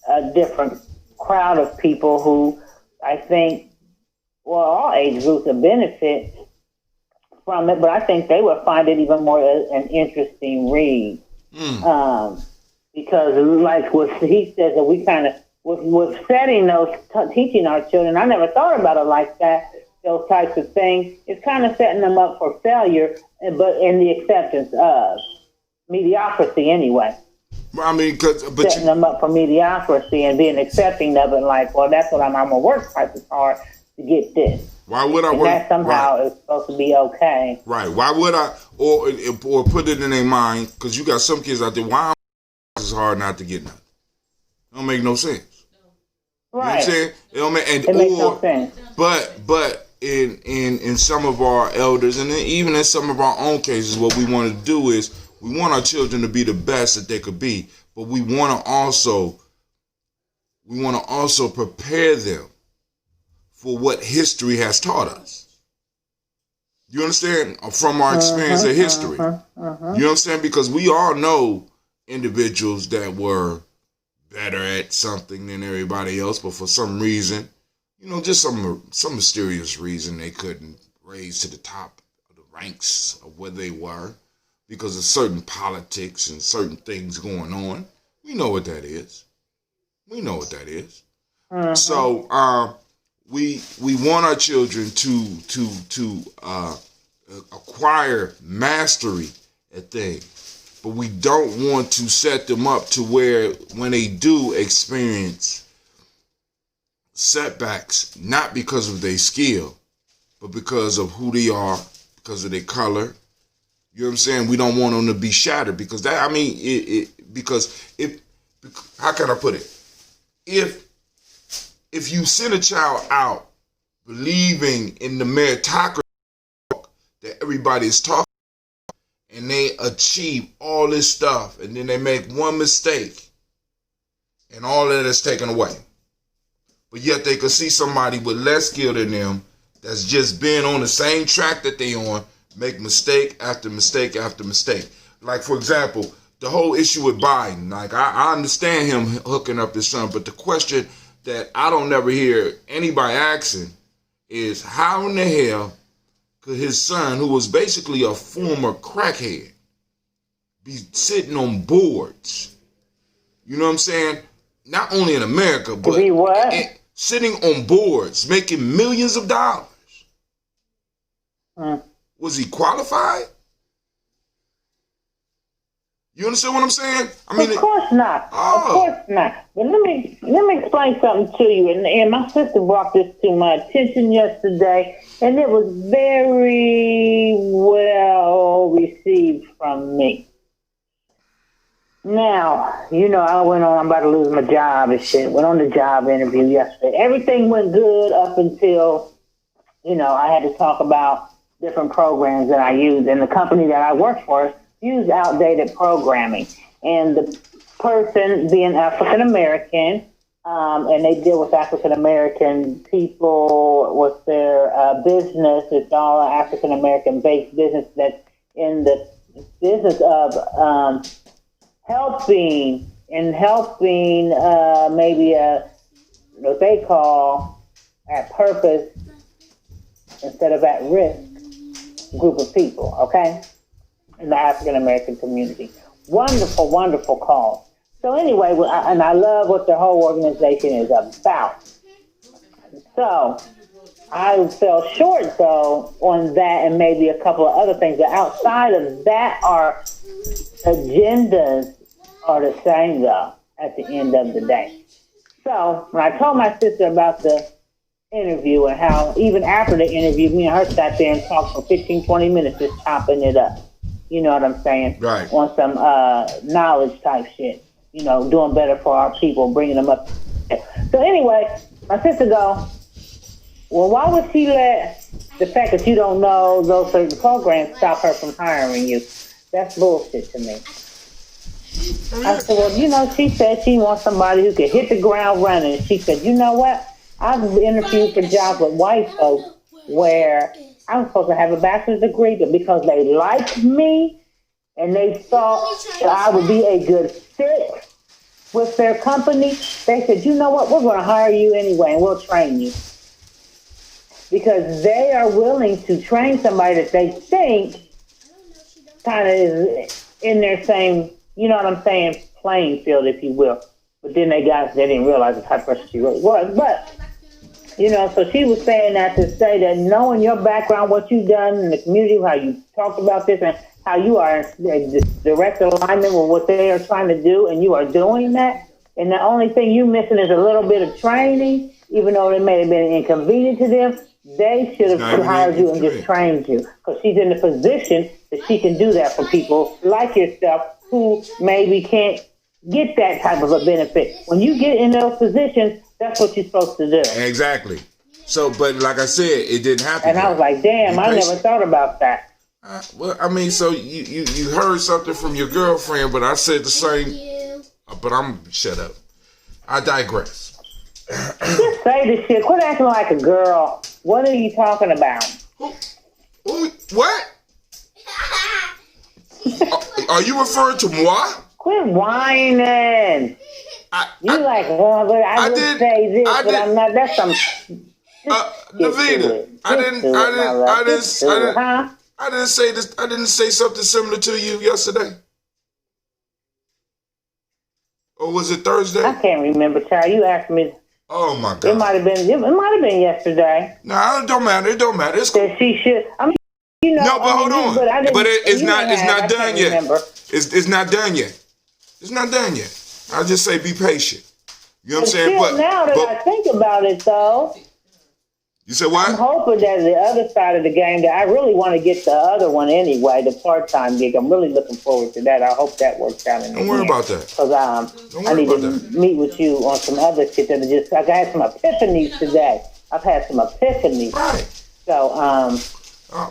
a different crowd of people who I think, all age groups will benefit from it, but I think they would find it even more an interesting read. Because like what he says, that we kind of, with setting those, teaching our children, I never thought about it like that, those types of things. It's kind of setting them up for failure, but in the acceptance of mediocrity anyway. Well, I mean, setting them up for mediocrity and being accepting of it, like, well, that's what I'm going to work twice as hard to get this. Why would I and work? That somehow is supposed to be okay. Right. Why would I, or put it in their mind, because you got some kids out there, why it's hard not to get nothing? It don't make no sense. Right. You know what I'm saying? It makes no sense. But in some of our elders, and even in some of our own cases, what we want to do is we want our children to be the best that they could be, but we want to also prepare them for what history has taught us. You understand? From our experience of history. You know what I'm saying? Because we all know individuals that were better at something than everybody else, but for some reason, just some mysterious reason, they couldn't raise to the top of the ranks of where they were because of certain politics and certain things going on. We know what that is. So we want our children to acquire mastery at things. But we don't want to set them up to where when they do experience setbacks, not because of their skill, but because of who they are, because of their color. You know what I'm saying? We don't want them to be shattered because that, I mean, because if, how can I put it? If you send a child out believing in the meritocracy that everybody is talking about, and they achieve all this stuff, and then they make one mistake, and all that is taken away. But yet they could see somebody with less skill than them that's just been on the same track that they on, make mistake after mistake after mistake. Like, for example, the whole issue with Biden. Like, I understand him hooking up his son, but the question that I don't never hear anybody asking is how in the hell could his son, who was basically a former crackhead, be sitting on boards? You know what I'm saying? Not only in America, but sitting on boards, making millions of dollars. Was he qualified? You understand what I'm saying? I mean, of course not. Of course not. But let me explain something to you. And my sister brought this to my attention yesterday, and it was very well received from me. Now, you know, I'm about to lose my job and shit. Went on the job interview yesterday. Everything went good up until, you know, I had to talk about different programs that I use. And the company that I work for use outdated programming. And the person being African American, and they deal with African American people with their business. It's all an African American based business that's in the business of helping maybe what they call at purpose instead of at risk group of people, okay, in the African American community. Wonderful, wonderful cause. So anyway, and I love what the whole organization is about. So I fell short, though, on that and maybe a couple of other things. But outside of that, our agendas are the same, though, at the end of the day. So when I told my sister about the interview and how even after the interview, me and her sat there and talked for 15, 20 minutes just chopping it up. You know what I'm saying? Right. On some knowledge type shit. You know, doing better for our people, bringing them up. So anyway, my sister go, well, why would she let the fact that you don't know those certain programs stop her from hiring you? That's bullshit to me. I said, well, you know, she said she wants somebody who can hit the ground running. She said, you know what? I've interviewed for jobs with white folks where I was supposed to have a bachelor's degree, but because they liked me and they thought that I would be a good fit with their company, they said, you know what? We're going to hire you anyway, and we'll train you. Because they are willing to train somebody that they think kind of is in their same, you know what I'm saying, playing field, if you will. But then they didn't realize the type of person she really was. But, you know, so she was saying that to say that knowing your background, what you've done in the community, how you talked about this, and how you are in direct alignment with what they are trying to do, and you are doing that, and the only thing you missing is a little bit of training, even though it may have been inconvenient to them, they should have hired you and just trained you. Because she's in the position that she can do that for people like yourself who maybe can't get that type of a benefit. When you get in those positions, that's what you're supposed to do. Exactly. So, but like I said, it didn't happen. And I was like, damn, I never thought about that. Well, I mean, so you heard something from your girlfriend, but I said the same. But shut up. I digress. Just say the shit. Quit acting like a girl. What are you talking about? What? Are you referring to moi? Quit whining. But I didn't say this, but I'm not. That's some. Navina, I didn't say this. I didn't say something similar to you yesterday. Or was it Thursday? I can't remember, child. You asked me. Oh my God! It might have been. It might have been yesterday. No, it don't matter. It don't matter. It's cool. That she should. I mean, you know, No, but hold on. But, It's not done yet. It's not done yet. It's not done yet. I'll just say be patient. You know what I'm saying? But now that I think about it, though, you said what? I'm hoping that the other side of the game, that I really want to get the other one anyway, the part-time gig. I'm really looking forward to that. I hope that works out. Don't worry about that. Because I need to meet with you on some other shit that I've had some epiphanies today. I've had some epiphanies. Right. So,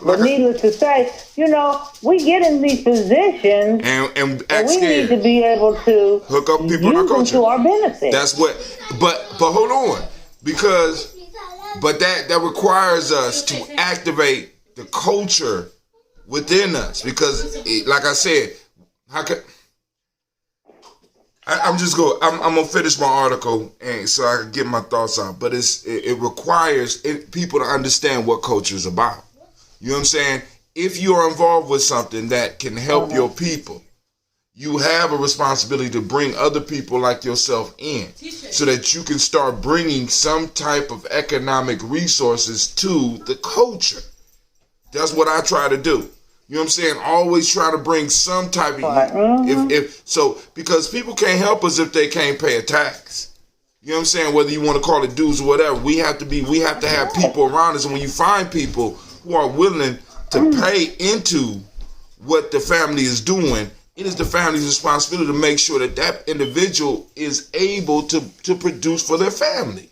but needless to say, you know, we get in these positions and we need to be able to hook up people in our use them culture to our benefit. That's what. But hold on, because that requires us to activate the culture within us. Because, like I said, I'm gonna finish my article and so I can get my thoughts out. But it requires people to understand what culture is about. You know what I'm saying? If you are involved with something that can help your people, you have a responsibility to bring other people like yourself in so that you can start bringing some type of economic resources to the culture. That's what I try to do. You know what I'm saying? Always try to bring some type of, because people can't help us if they can't pay a tax. You know what I'm saying? Whether you want to call it dues or whatever, we have to have people around us. And when you find people who are willing to pay into what the family is doing, it is the family's responsibility to make sure that individual is able to produce for their family.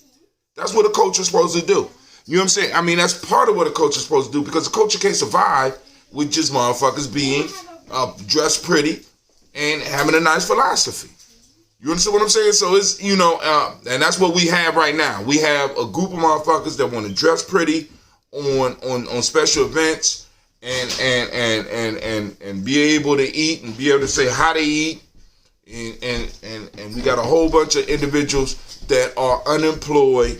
That's what a culture is supposed to do. You know what I'm saying? I mean, that's part of what a culture is supposed to do, because a culture can't survive with just motherfuckers being dressed pretty and having a nice philosophy. You understand what I'm saying? So it's, and that's what we have right now. We have a group of motherfuckers that want to dress pretty on special events and be able to eat and be able to say how to eat. And we got a whole bunch of individuals that are unemployed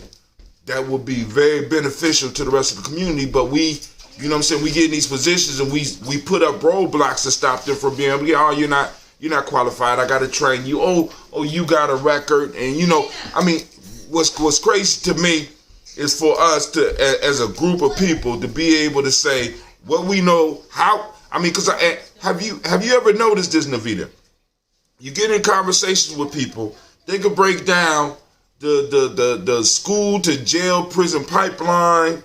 that will be very beneficial to the rest of the community. But we, you know what I'm saying, we get in these positions and we put up roadblocks to stop them from being able to get, you're not qualified, I gotta train you. Oh, you got a record. And what's crazy to me is for us to, as a group of people, to be able to say what we know, because have you ever noticed this, Navita? You get in conversations with people, they could break down the school to jail prison pipeline.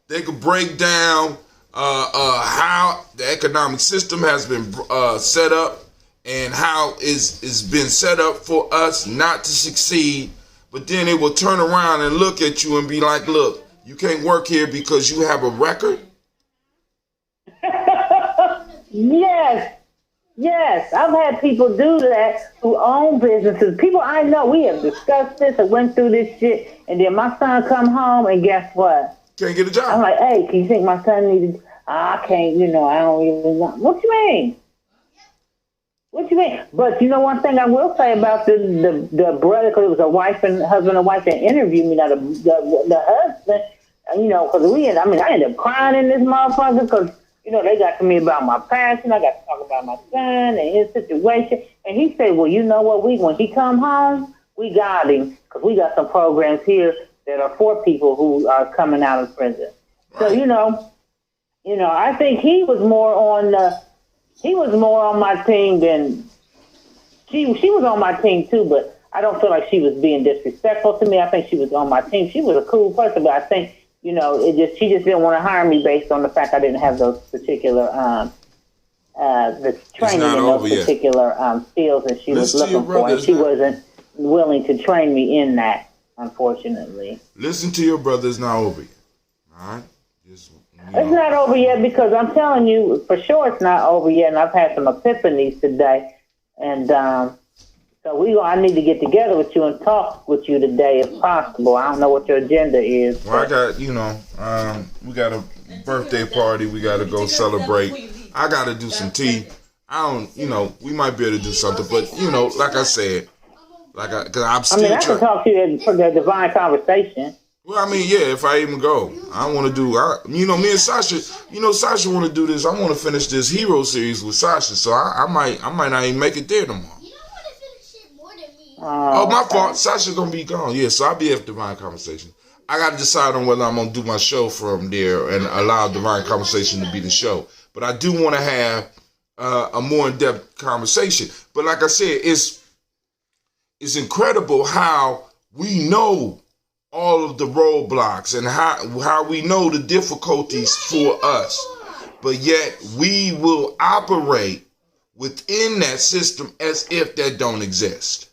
They could break down how the economic system has been set up and how it's been set up for us not to succeed. But then they will turn around and look at you and be like, look, you can't work here because you have a record? Yes, I've had people do that who own businesses. People I know, we have discussed this and went through this shit, and then my son come home and guess what? Can't get a job. I'm like, hey, can you think my son needed? I can't, I don't really want. What you mean? What you mean? But one thing I will say about the brother, because it was a husband and wife that interviewed me. Now the husband, because I ended up crying in this motherfucker because they got to me about my passion. I got to talk about my son and his situation, and he said, well, you know what? When he come home, we got him because we got some programs here that are for people who are coming out of prison. So I think he was more on my team than she was on my team too, but I don't feel like she was being disrespectful to me. I think she was on my team. She was a cool person, but I think she just didn't want to hire me based on the fact I didn't have those particular the training in those particular skills that she was looking for, and she wasn't willing to train me in that. Unfortunately, listen to your brother. It's not over yet. All right, it's not over yet, because I'm telling you for sure it's not over yet, and I've had some epiphanies today, and so I need to get together with you and talk with you today if possible. I don't know what your agenda is. Well, I got we got a birthday party we got to go celebrate. I got to do some tea. I don't, we might be able to do something, but like I said. Because I'm still. I can talk to you for the divine conversation. Well, if I even go, I want to do. Me and Sasha. Sasha want to do this. I want to finish this hero series with Sasha, so I might not even make it there tomorrow. You don't want to finish it more than me. Oh, my fault. Sasha's gonna be gone. Yeah, so I'll be at divine conversation. I got to decide on whether I'm going to do my show from there and allow Divine Conversation to be the show. But I do want to have a more in-depth conversation. But like I said, it's incredible how we know all of the roadblocks and how we know the difficulties for us. But yet we will operate within that system as if that don't exist.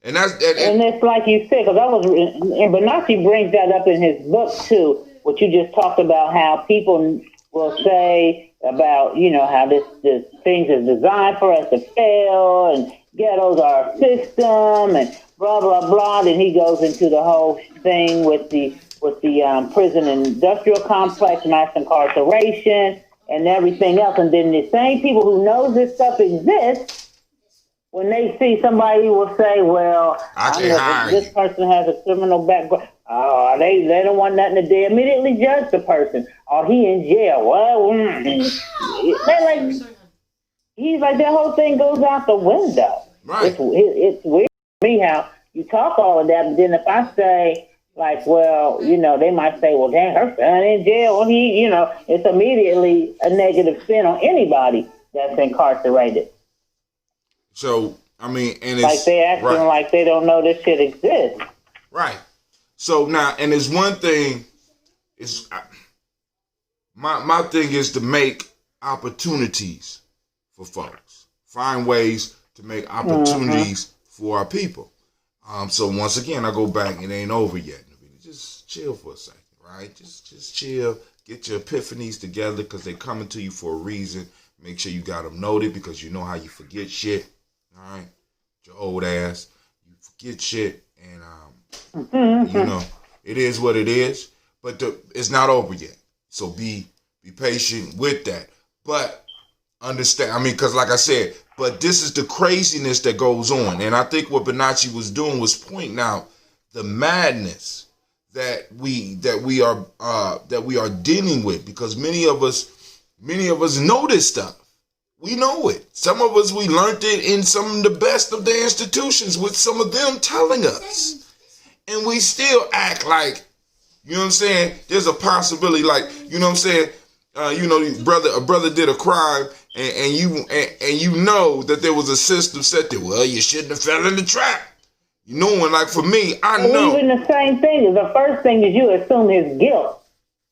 And and it's like you said, because and Benacci brings that up in his book too, what you just talked about, how people will say about, how this things is designed for us to fail, and ghettos are a system, and blah, blah, blah. Then he goes into the whole thing with the prison industrial complex, mass incarceration, and everything else. And then the same people who knows this stuff exists, when they see somebody will say, well, this person has a criminal background. Oh, they don't want nothing to do. Immediately judge the person. Oh, he in jail. Well, he's like, that whole thing goes out the window. Right. It's weird to me how you talk all of that, but then if I say, like, well, they might say, well, dang, her son in jail. Well, it's immediately a negative spin on anybody that's incarcerated. So, and it's like they acting like they don't know this shit exists. Right. So now, and there's one thing, my thing is to make opportunities for folks. Find ways to make opportunities for our people. So once again, I go back, it ain't over yet. Just chill for a second, right? Just chill. Get your epiphanies together because they're coming to you for a reason. Make sure you got them noted because you know how you forget shit. All right? Your old ass. You forget shit. And, it is what it is. But it's not over yet. So be patient with that. But understand, because like I said, but this is the craziness that goes on. And I think what Benacci was doing was pointing out the madness that we are dealing with, because many of us know this stuff. We know it. Some of us, we learned it in some of the best of the institutions with some of them telling us. And we still act like, you know what I'm saying? There's a possibility, like, you know what I'm saying? A brother did a crime, and you know that there was a system set there. Well, you shouldn't have fell in the trap. You know, and like for me, I know. Even the same thing. The first thing is you assume his guilt.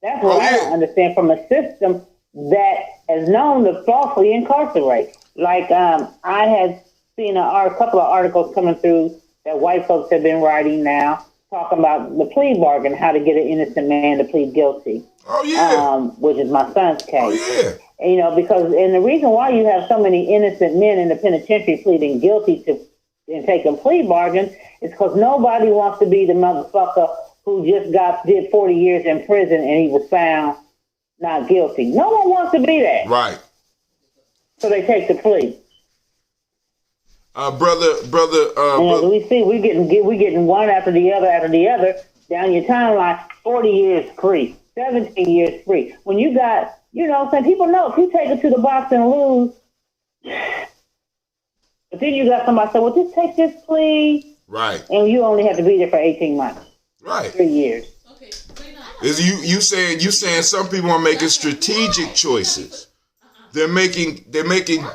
That's what I don't understand from a system that is known to falsely incarcerate. Like I had seen a couple of articles coming through that white folks have been writing now, talking about the plea bargain, how to get an innocent man to plead guilty. Oh yeah. Which is my son's case. Oh yeah. And, because the reason why you have so many innocent men in the penitentiary pleading guilty and taking plea bargains is because nobody wants to be the motherfucker who just did 40 years in prison and he was found not guilty. No one wants to be that. Right. So they take the plea. Brother. We see we getting one after the other down your timeline. 40 years free, 17 years free. When you got, some people know if you take it to the box and lose. But then you got somebody say, well, just take this plea. Right. And you only have to be there for 18 months. Right. 3 years. Okay. Is you saying some people are making strategic choices. They're making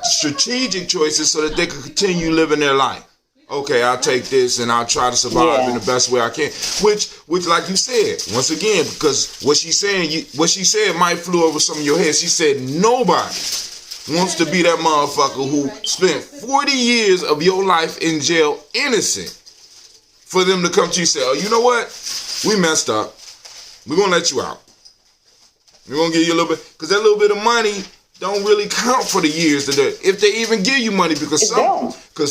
strategic choices so that they can continue living their life. Okay, I'll take this and I'll try to survive in the best way I can. Which, like you said, once again, because what she said might flew over some of your head. She said nobody wants to be that motherfucker who spent 40 years of your life in jail innocent for them to come to you and say, oh, you know what? We messed up. We're going to let you out. We're going to give you a little bit, because that little bit of money don't really count for the years if they even give you money, because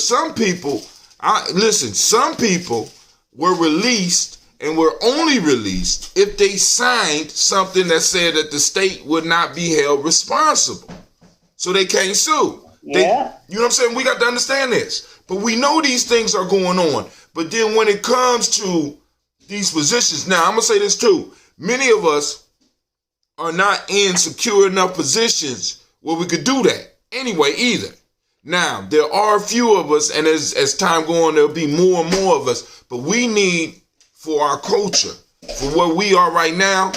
some people, some people were released and were only released if they signed something that said that the state would not be held responsible. So they can't sue. Yeah. You know what I'm saying? We got to understand this. But we know these things are going on. But then when it comes to these positions, now I'm going to say this too. Many of us are not in secure enough positions where we could do that anyway either. Now, there are a few of us, and as time goes on, there'll be more and more of us. But we need, for our culture, for what we are right now.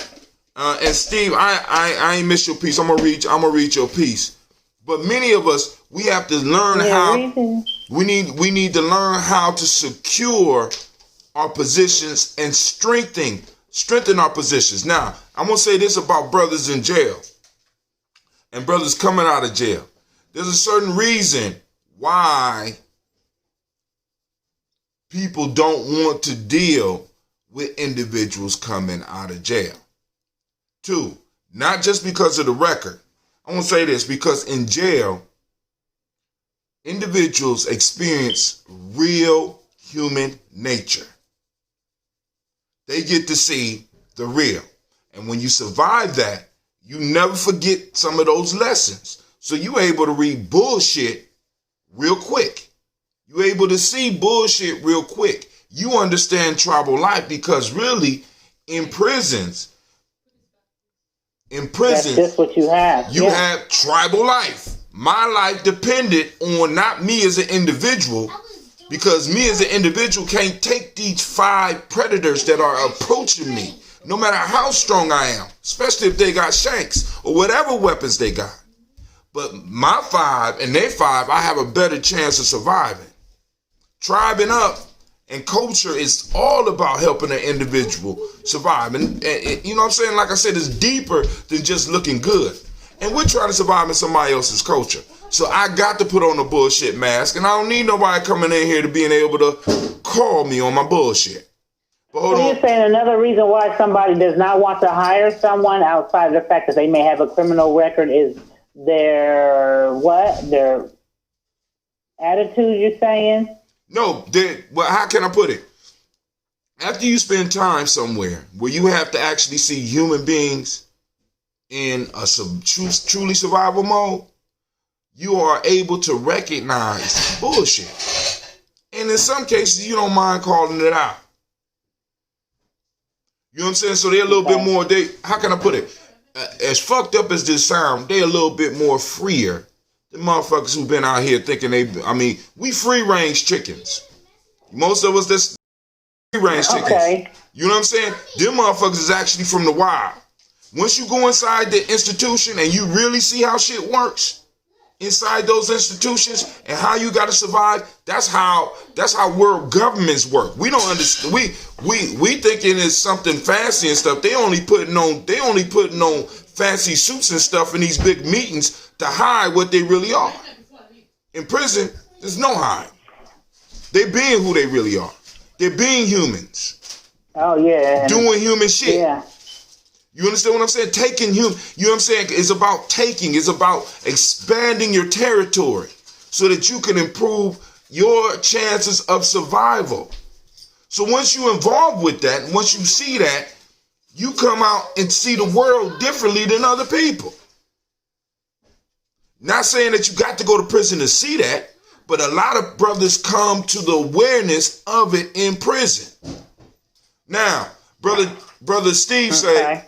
And Steve, I ain't miss your piece. I'm gonna read your piece. But many of us, we have to learn we need to learn how to secure our positions and strengthen our positions. Now, I'm gonna say this about brothers in jail and brothers coming out of jail. There's a certain reason why people don't want to deal with individuals coming out of jail. 2, not just because of the record. I want to say this because in jail, individuals experience real human nature. They get to see the real. And when you survive that, you never forget some of those lessons. So you're able to read bullshit real quick. You're able to see bullshit real quick. You understand tribal life because really in prisons, that's just what you have. You have tribal life. My life depended on not me as an individual, because me as an individual can't take these 5 predators that are approaching me, no matter how strong I am, especially if they got shanks or whatever weapons they got. But my 5 and their 5, I have a better chance of surviving. Tribing up and culture is all about helping an individual survive. And you know what I'm saying? Like I said, it's deeper than just looking good. And we're trying to survive in somebody else's culture. So I got to put on a bullshit mask, and I don't need nobody coming in here to being able to call me on my bullshit. But hold on. You're saying another reason why somebody does not want to hire someone outside of the fact that they may have a criminal record is their what? Their attitude, you're saying? No, well, how can I put it? After you spend time somewhere where you have to actually see human beings in a truly survival mode, you are able to recognize bullshit. And in some cases, you don't mind calling it out. You know what I'm saying? So they're a little bit more, how can I put it? As fucked up as this sound, they're a little bit more freer. The motherfuckers who've been out here thinking we free range chickens. Most of us, that's free range chickens. Okay. You know what I'm saying? Them motherfuckers is actually from the wild. Once you go inside the institution and you really see how shit works inside those institutions and how you got to survive, that's how world governments work. We don't understand. We thinking it's something fancy and stuff. They only putting on fancy suits and stuff in these big meetings to hide what they really are. In prison, there's no hide. They being who they really are. They're being humans. Oh yeah. Doing human shit. Yeah. You understand what I'm saying? You know what I'm saying? It's about it's about expanding your territory so that you can improve your chances of survival. So once you're involved with that, and once you see that, you come out and see the world differently than other people. Not saying that you got to go to prison to see that, but a lot of brothers come to the awareness of it in prison. Now, brother Steve said,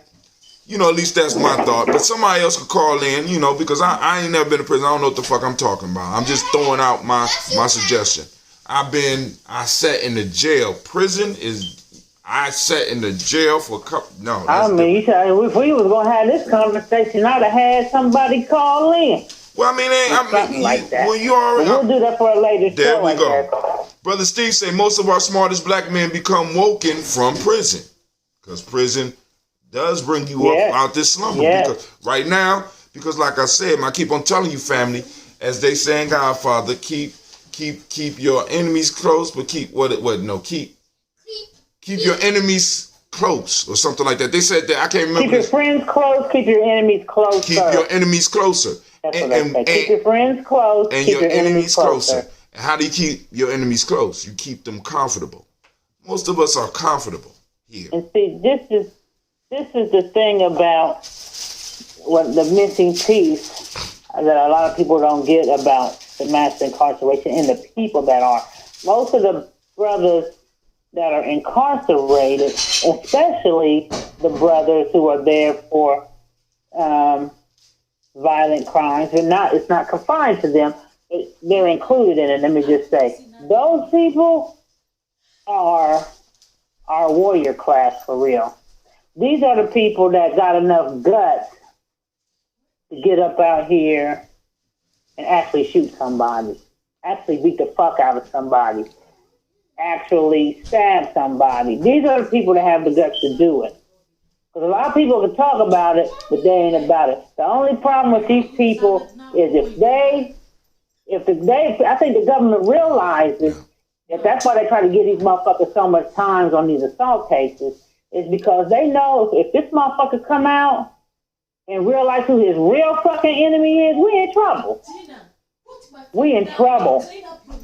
you know, at least that's my thought. But somebody else could call in, you know, because I ain't never been to prison. I don't know what the fuck I'm talking about. I'm just throwing out my suggestion. I sat in the jail. I sat in the jail for a couple. No, I mean, if we was gonna have this conversation, I'd have had somebody call in. Well, I mean, like that. Well, you already. We'll do that for a later show. There we go. Brother Steve say most of our smartest black men become woken from prison, because prison does bring you up out this slumber. Yes. Because right now, because like I said, I keep on telling you, family, as they say in Godfather, keep your enemies close, but keep your enemies close, or something like that. They said that, I can't remember. Keep your friends close, keep your enemies closer. Keep your enemies closer. That's what they say. Keep your friends close, and keep your enemies closer. And how do you keep your enemies close? You keep them comfortable. Most of us are comfortable here. And see, this is the thing about what the missing piece that a lot of people don't get about the mass incarceration and the people that are. Most of the brothers that are incarcerated, especially the brothers who are there for violent crimes, it's not confined to them. They're included in it. Let me just say, those people are our warrior class for real. These are the people that got enough guts to get up out here and actually shoot somebody, actually beat the fuck out of somebody, actually stab somebody. These are the people that have the guts to do it. Because a lot of people can talk about it, but they ain't about it. The only problem with these people is I think the government realizes that that's why they try to give these motherfuckers so much time on these assault cases, is because they know if this motherfucker come out and realize who his real fucking enemy is, we in trouble. We in trouble.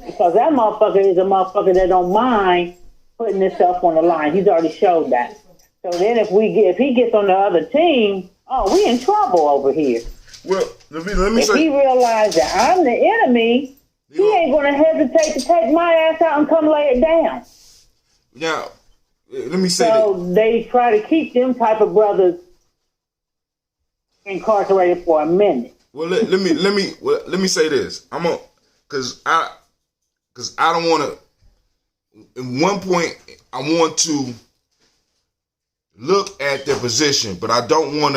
Because that motherfucker is a motherfucker that don't mind putting himself on the line. He's already showed that. So then if he gets on the other team, we in trouble over here. Well, let me say. If he realizes that I'm the enemy, he ain't going to hesitate to take my ass out and come lay it down. Now, let me say so they try to keep them type of brothers incarcerated for a minute. Well, let me say this. Cause I don't want to. At one point, I want to look at their position, but I don't want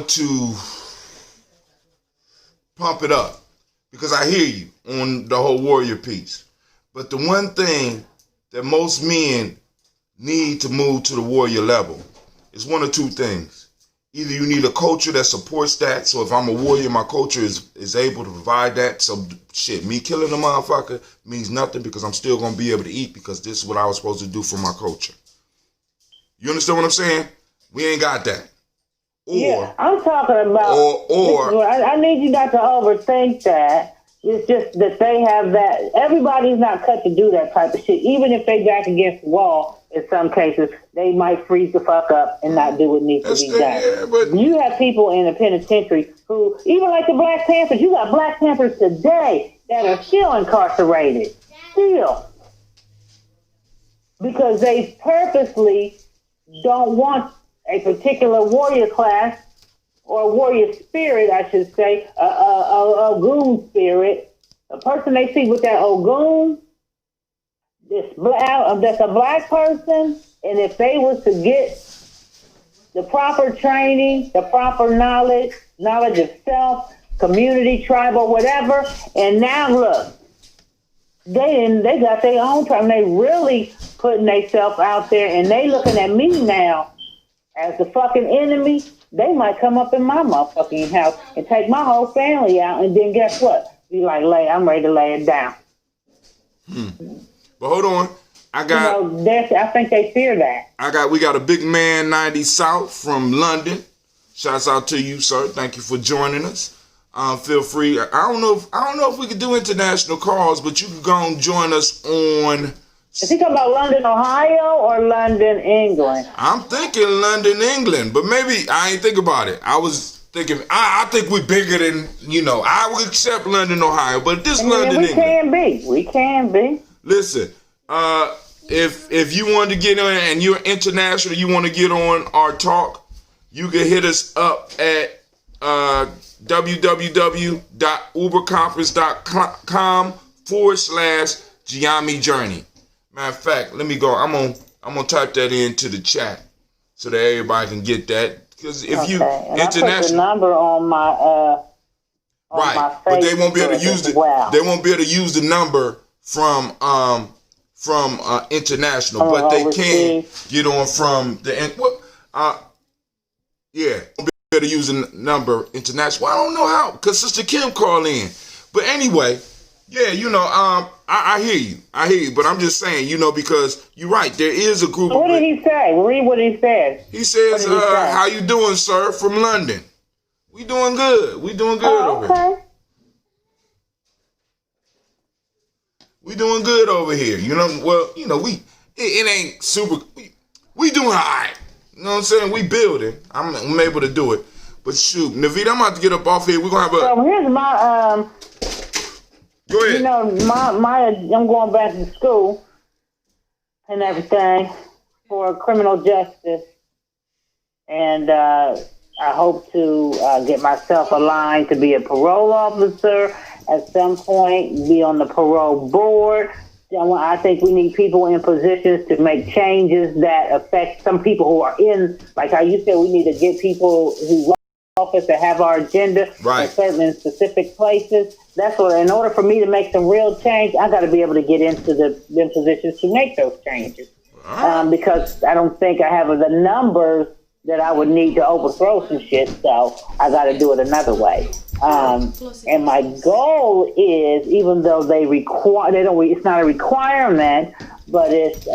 to pump it up, because I hear you on the whole warrior piece. But the one thing that most men need to move to the warrior level is one of two things. Either you need a culture that supports that. So if I'm a warrior, my culture is able to provide that. So shit, me killing a motherfucker means nothing, because I'm still going to be able to eat, because this is what I was supposed to do for my culture. You understand what I'm saying? We ain't got that. Yeah, I'm talking about, I need you not to overthink that. It's just that they have that. Everybody's not cut to do that type of shit. Even if they back against the wall, in some cases, they might freeze the fuck up and not do what needs to be done. Yeah, but you have people in the penitentiary who, even like the Black Panthers, you got Black Panthers today that are still incarcerated. Still. Because they purposely don't want a particular warrior class, or a warrior spirit, I should say, a goon spirit. A person they see with that Ogun, that's a black person, and if they was to get the proper training, the proper knowledge of self, community, tribe, or whatever, and now look, they got their own tribe, and they really putting themselves out there, and they looking at me now as the fucking enemy. They might come up in my motherfucking house and take my whole family out, and then guess what? Be like, I'm ready to lay it down. But hold on. I think they fear that. We got a big man 90 South from London. Shouts out to you, sir. Thank you for joining us. Feel free. I don't know if we can do international calls, but you can go and join us on. Is he talking about London, Ohio, or London, England? I'm thinking London, England, but maybe I ain't think about it. I was thinking, I think we're bigger than, I would accept London, Ohio, but this London, England. We can be. Listen, if you want to get on and you're international, you want to get on our talk, you can hit us up at www.uberconference.com/Gye-Nyame journey. Matter of fact, let me go. I'm gonna type that into the chat so that everybody can get that. Because if you and international, I put the number on my right, my but they won't be able to use it. Wow. They won't be able to use the number from international, but they can get on from the yeah. Won't be able to use the number international. Well, I don't know how, because Sister Kim called in. But anyway. Yeah, I hear you, but I'm just saying, because you're right, there is a group. What did he say? Read what he said. He says, how you doing, sir, from London? We doing good. Over here. We doing good over here. It ain't super, we doing all right. You know what I'm saying? We building. I'm able to do it. But shoot, Naveed, I'm about to get up off here. We're going to have So here's my, go ahead. I'm going back to school and everything for criminal justice, and I hope to get myself aligned to be a parole officer at some point, be on the parole board, I think we need people in positions to make changes that affect some people who are in, like how you said, we need to get people who run office to have our agenda in certain specific places. That's what, in order for me to make some real change, I got to be able to get into the positions to make those changes. Because I don't think I have the numbers that I would need to overthrow some shit, so I got to do it another way. And my goal is, even though they it's not a requirement, but it's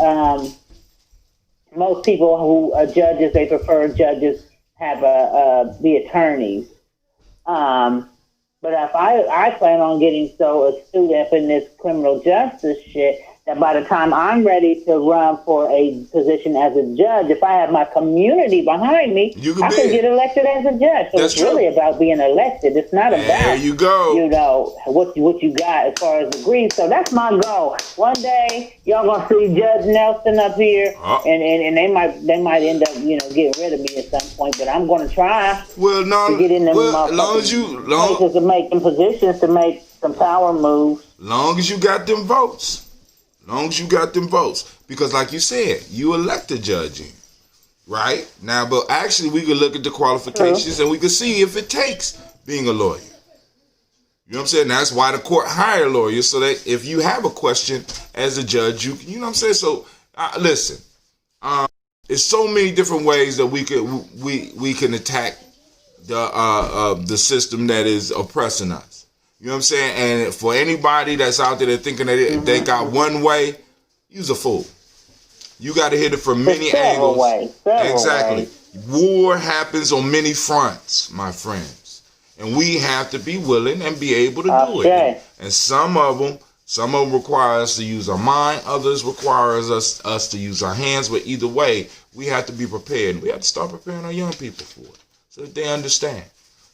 most people who are judges, they prefer judges have the attorneys. But if I plan on getting so astute up in this criminal justice shit that by the time I'm ready to run for a position as a judge, if I have my community behind me, I can get elected as a judge. So it's really about being elected. It's not about what you got as far as degrees. So that's my goal. One day y'all gonna see Judge Nelson up here, and they might end up getting rid of me at some point. But I'm gonna try to get in them places to make them positions to make some power moves. Long as you got them votes. Because like you said, you elect a judge in, right? Now, but actually we could look at the qualifications and we could see if it takes being a lawyer. You know what I'm saying? That's why the court hire lawyers, so that if you have a question as a judge, you know what I'm saying? So listen, there's so many different ways that we can attack the system that is oppressing us. You know what I'm saying? And for anybody that's out there thinking that they got one way, you's a fool. You got to hit it from many angles. Exactly. War happens on many fronts, my friends. And we have to be willing and be able to do it. And some of them require us to use our mind. Others requires us to use our hands. But either way, we have to be prepared. We have to start preparing our young people for it so that they understand.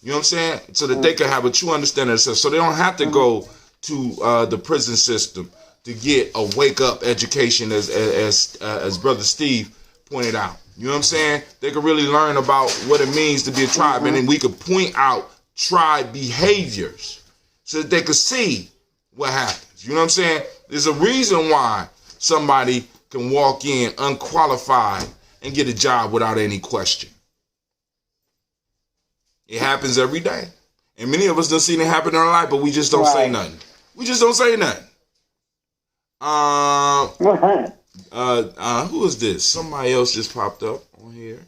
You know what I'm saying? So that they can have a true understanding of themselves. So they don't have to go to the prison system to get a wake-up education, as Brother Steve pointed out. You know what I'm saying? They can really learn about what it means to be a tribe. And then we could point out tribe behaviors so that they could see what happens. You know what I'm saying? There's a reason why somebody can walk in unqualified and get a job without any question. It happens every day. And many of us done seen it happen in our life, but we just don't say nothing. We just don't say nothing. Who is this? Somebody else just popped up on here.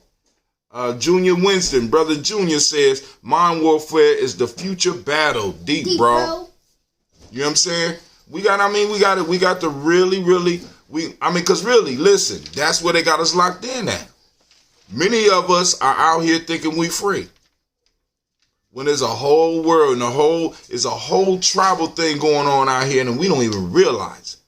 Junior Winston, Brother Junior says, mind warfare is the future battle. Deep, bro. You know what I'm saying? We got to really, because really, listen, that's where they got us locked in at. Many of us are out here thinking we free. When there's a whole world and there's a whole tribal thing going on out here, and we don't even realize it.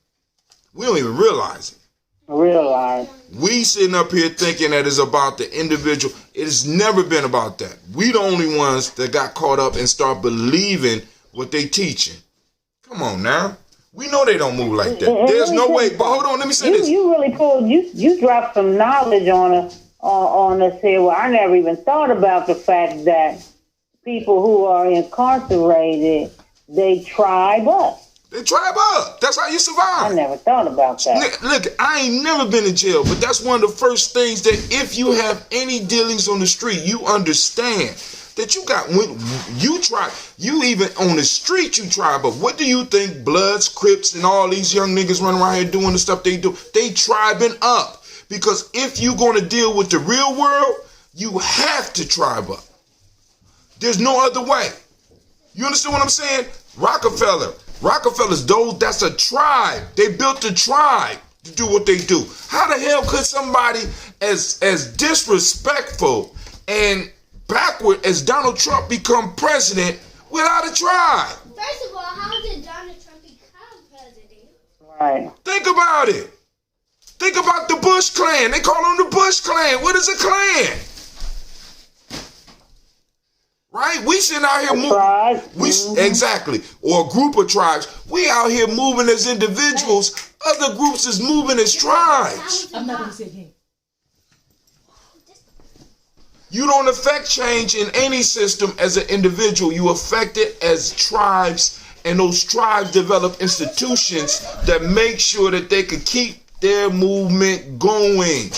We sitting up here thinking that it's about the individual. It has never been about that. We the only ones that got caught up and start believing what they teaching. Come on now. We know they don't move like that. There's no way. But hold on, let me say this. You really pulled. You dropped some knowledge on us here. Well, I never even thought about the fact that people who are incarcerated, they tribe up. They tribe up. That's how you survive. I never thought about that. Look, I ain't never been in jail, but that's one of the first things that if you have any dealings on the street, you understand that you got, when you try, you even on the street, you tribe up. What do you think Bloods, Crips, and all these young niggas running around here doing the stuff they do? They tribing up. Because if you're going to deal with the real world, you have to tribe up. There's no other way. You understand what I'm saying? Rockefellers, that's a tribe. They built a tribe to do what they do. How the hell could somebody as disrespectful and backward as Donald Trump become president without a tribe? First of all, how did Donald Trump become president? Right. Think about it. Think about the Bush clan. They call them the Bush clan. What is a clan? Right? We sitting out here moving. Exactly. Or a group of tribes. We out here moving as individuals. Other groups is moving as tribes. I'm not going to sit here. You don't affect change in any system as an individual. You affect it as tribes And those tribes develop institutions that make sure that they can keep their movement going.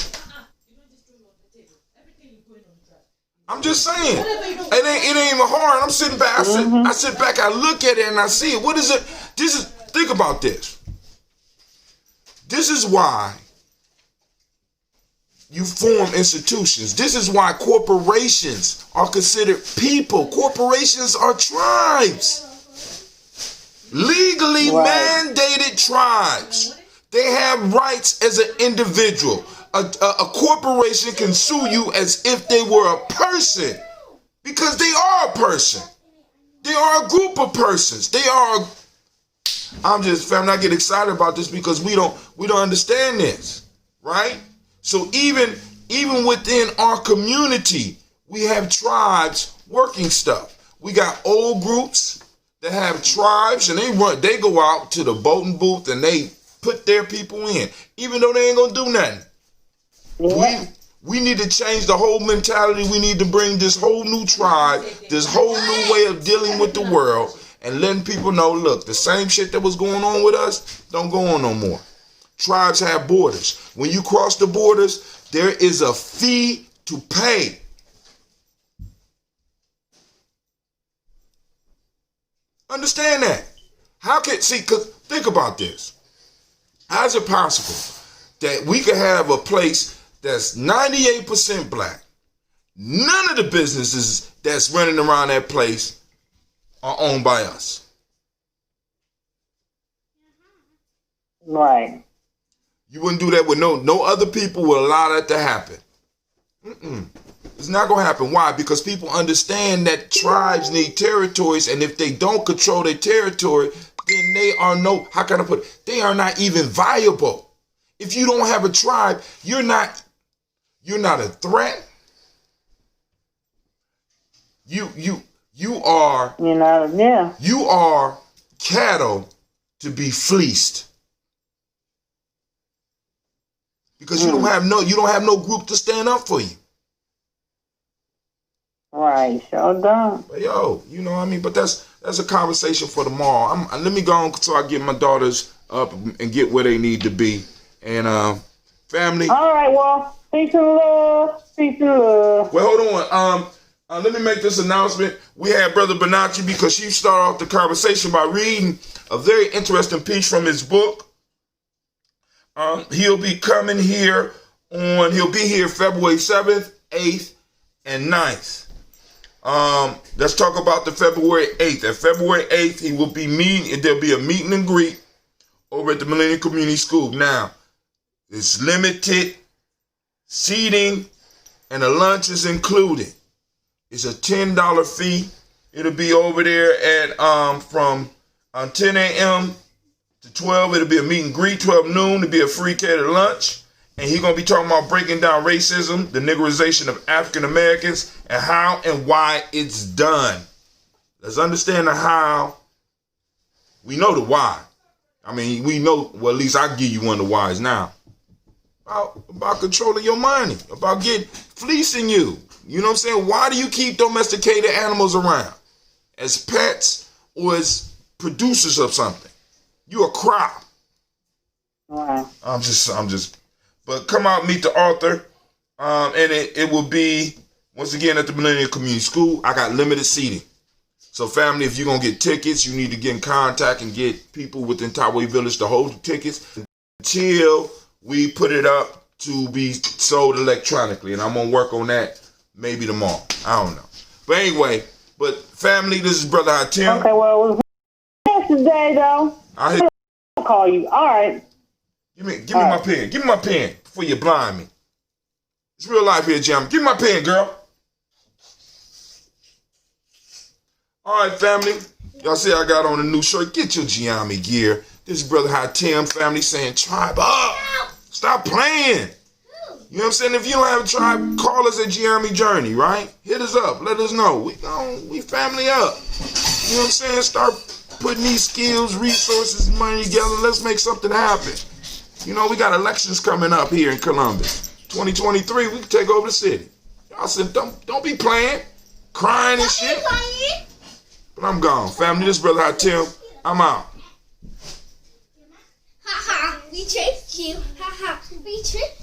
I'm just saying. It ain't even hard. I'm sitting back. I sit back, I look at it and I see it. What is it? Think about this. This is why you form institutions. This is why corporations are considered people. Corporations are tribes. Legally mandated tribes. They have rights as an individual. A corporation can sue you as if they were a person, because they are a person. They are a group of persons. I'm not get excited about this because we don't understand this, right? So even within our community, we have tribes working stuff. We got old groups that have tribes, and they go out to the voting booth and they put their people in, even though they ain't gonna do nothing. Yeah. We need to change the whole mentality. We need to bring this whole new tribe, this whole new way of dealing with the world, and letting people know, look, the same shit that was going on with us don't go on no more. Tribes have borders. When you cross the borders, there is a fee to pay. Understand that. Cause think about this. How is it possible that we could have a place that's 98% black? None of the businesses that's running around that place are owned by us. Right. You wouldn't do that with no other people would allow that to happen. It's not going to happen. Why? Because people understand that tribes need territories, and if they don't control their territory, then they are how can I put it? They are not even viable. If you don't have a tribe, you're not a threat. You are You are cattle to be fleeced. Because you don't have no group to stand up for you. Right, sure don't. But but that's a conversation for tomorrow. Let me go on so I get my daughters up and get where they need to be. And family. All right, well, peace and love. Peace and love. Well, hold on. Let me make this announcement. We had Brother Bonacci, because she started off the conversation by reading a very interesting piece from his book. He'll be coming here he'll be here February 7th, 8th, and 9th. Let's talk about the February 8th. At February 8th, he will be there'll be a meet and greet over at the Millennium Community School. Now, it's limited seating and a lunch is included. It's a $10 fee. It'll be over there at from 10 a.m. to 12. It'll be a meet and greet, 12 noon. It'll be a free catered lunch. And he's going to be talking about breaking down racism, the Negroization of African Americans, and how and why it's done. Let's understand the how. We know the why. I mean, we know, well, at least I give you one of the whys now. About controlling your money, about fleecing you. You know what I'm saying? Why do you keep domesticated animals around? As pets or as producers of something? You a crop. Wow. I'm just. But come out, meet the author. And it will be, once again, at the Millennium Community School. I got limited seating. So family, if you're going to get tickets, you need to get in contact and get people within Tyway Village to hold the tickets until we put it up to be sold electronically. And I'm going to work on that maybe tomorrow. I don't know. But anyway, family, this is Brother Hatim. Okay, well, it was nice today, though. I'll call you. All right. Give me my pen. Give me my pen before you blind me. It's real life here, Jam. Give me my pen, girl. All right, family. Y'all see I got on a new shirt. Get your Gye-Nyame gear. This is Brother Hatim, family, saying tribe up. Stop playing. You know what I'm saying? If you don't have a tribe, call us at Gye-Nyame Journey, right? Hit us up. Let us know. We family up. You know what I'm saying? Start putting these skills, resources, money together. Let's make something happen. You know, we got elections coming up here in Columbus. 2023, we can take over the city. Y'all said, don't be playing, crying and shit. But I'm gone. Family, this is Brother Hatim. I'm out. Ha ha, we tricked you. Ha ha, we tricked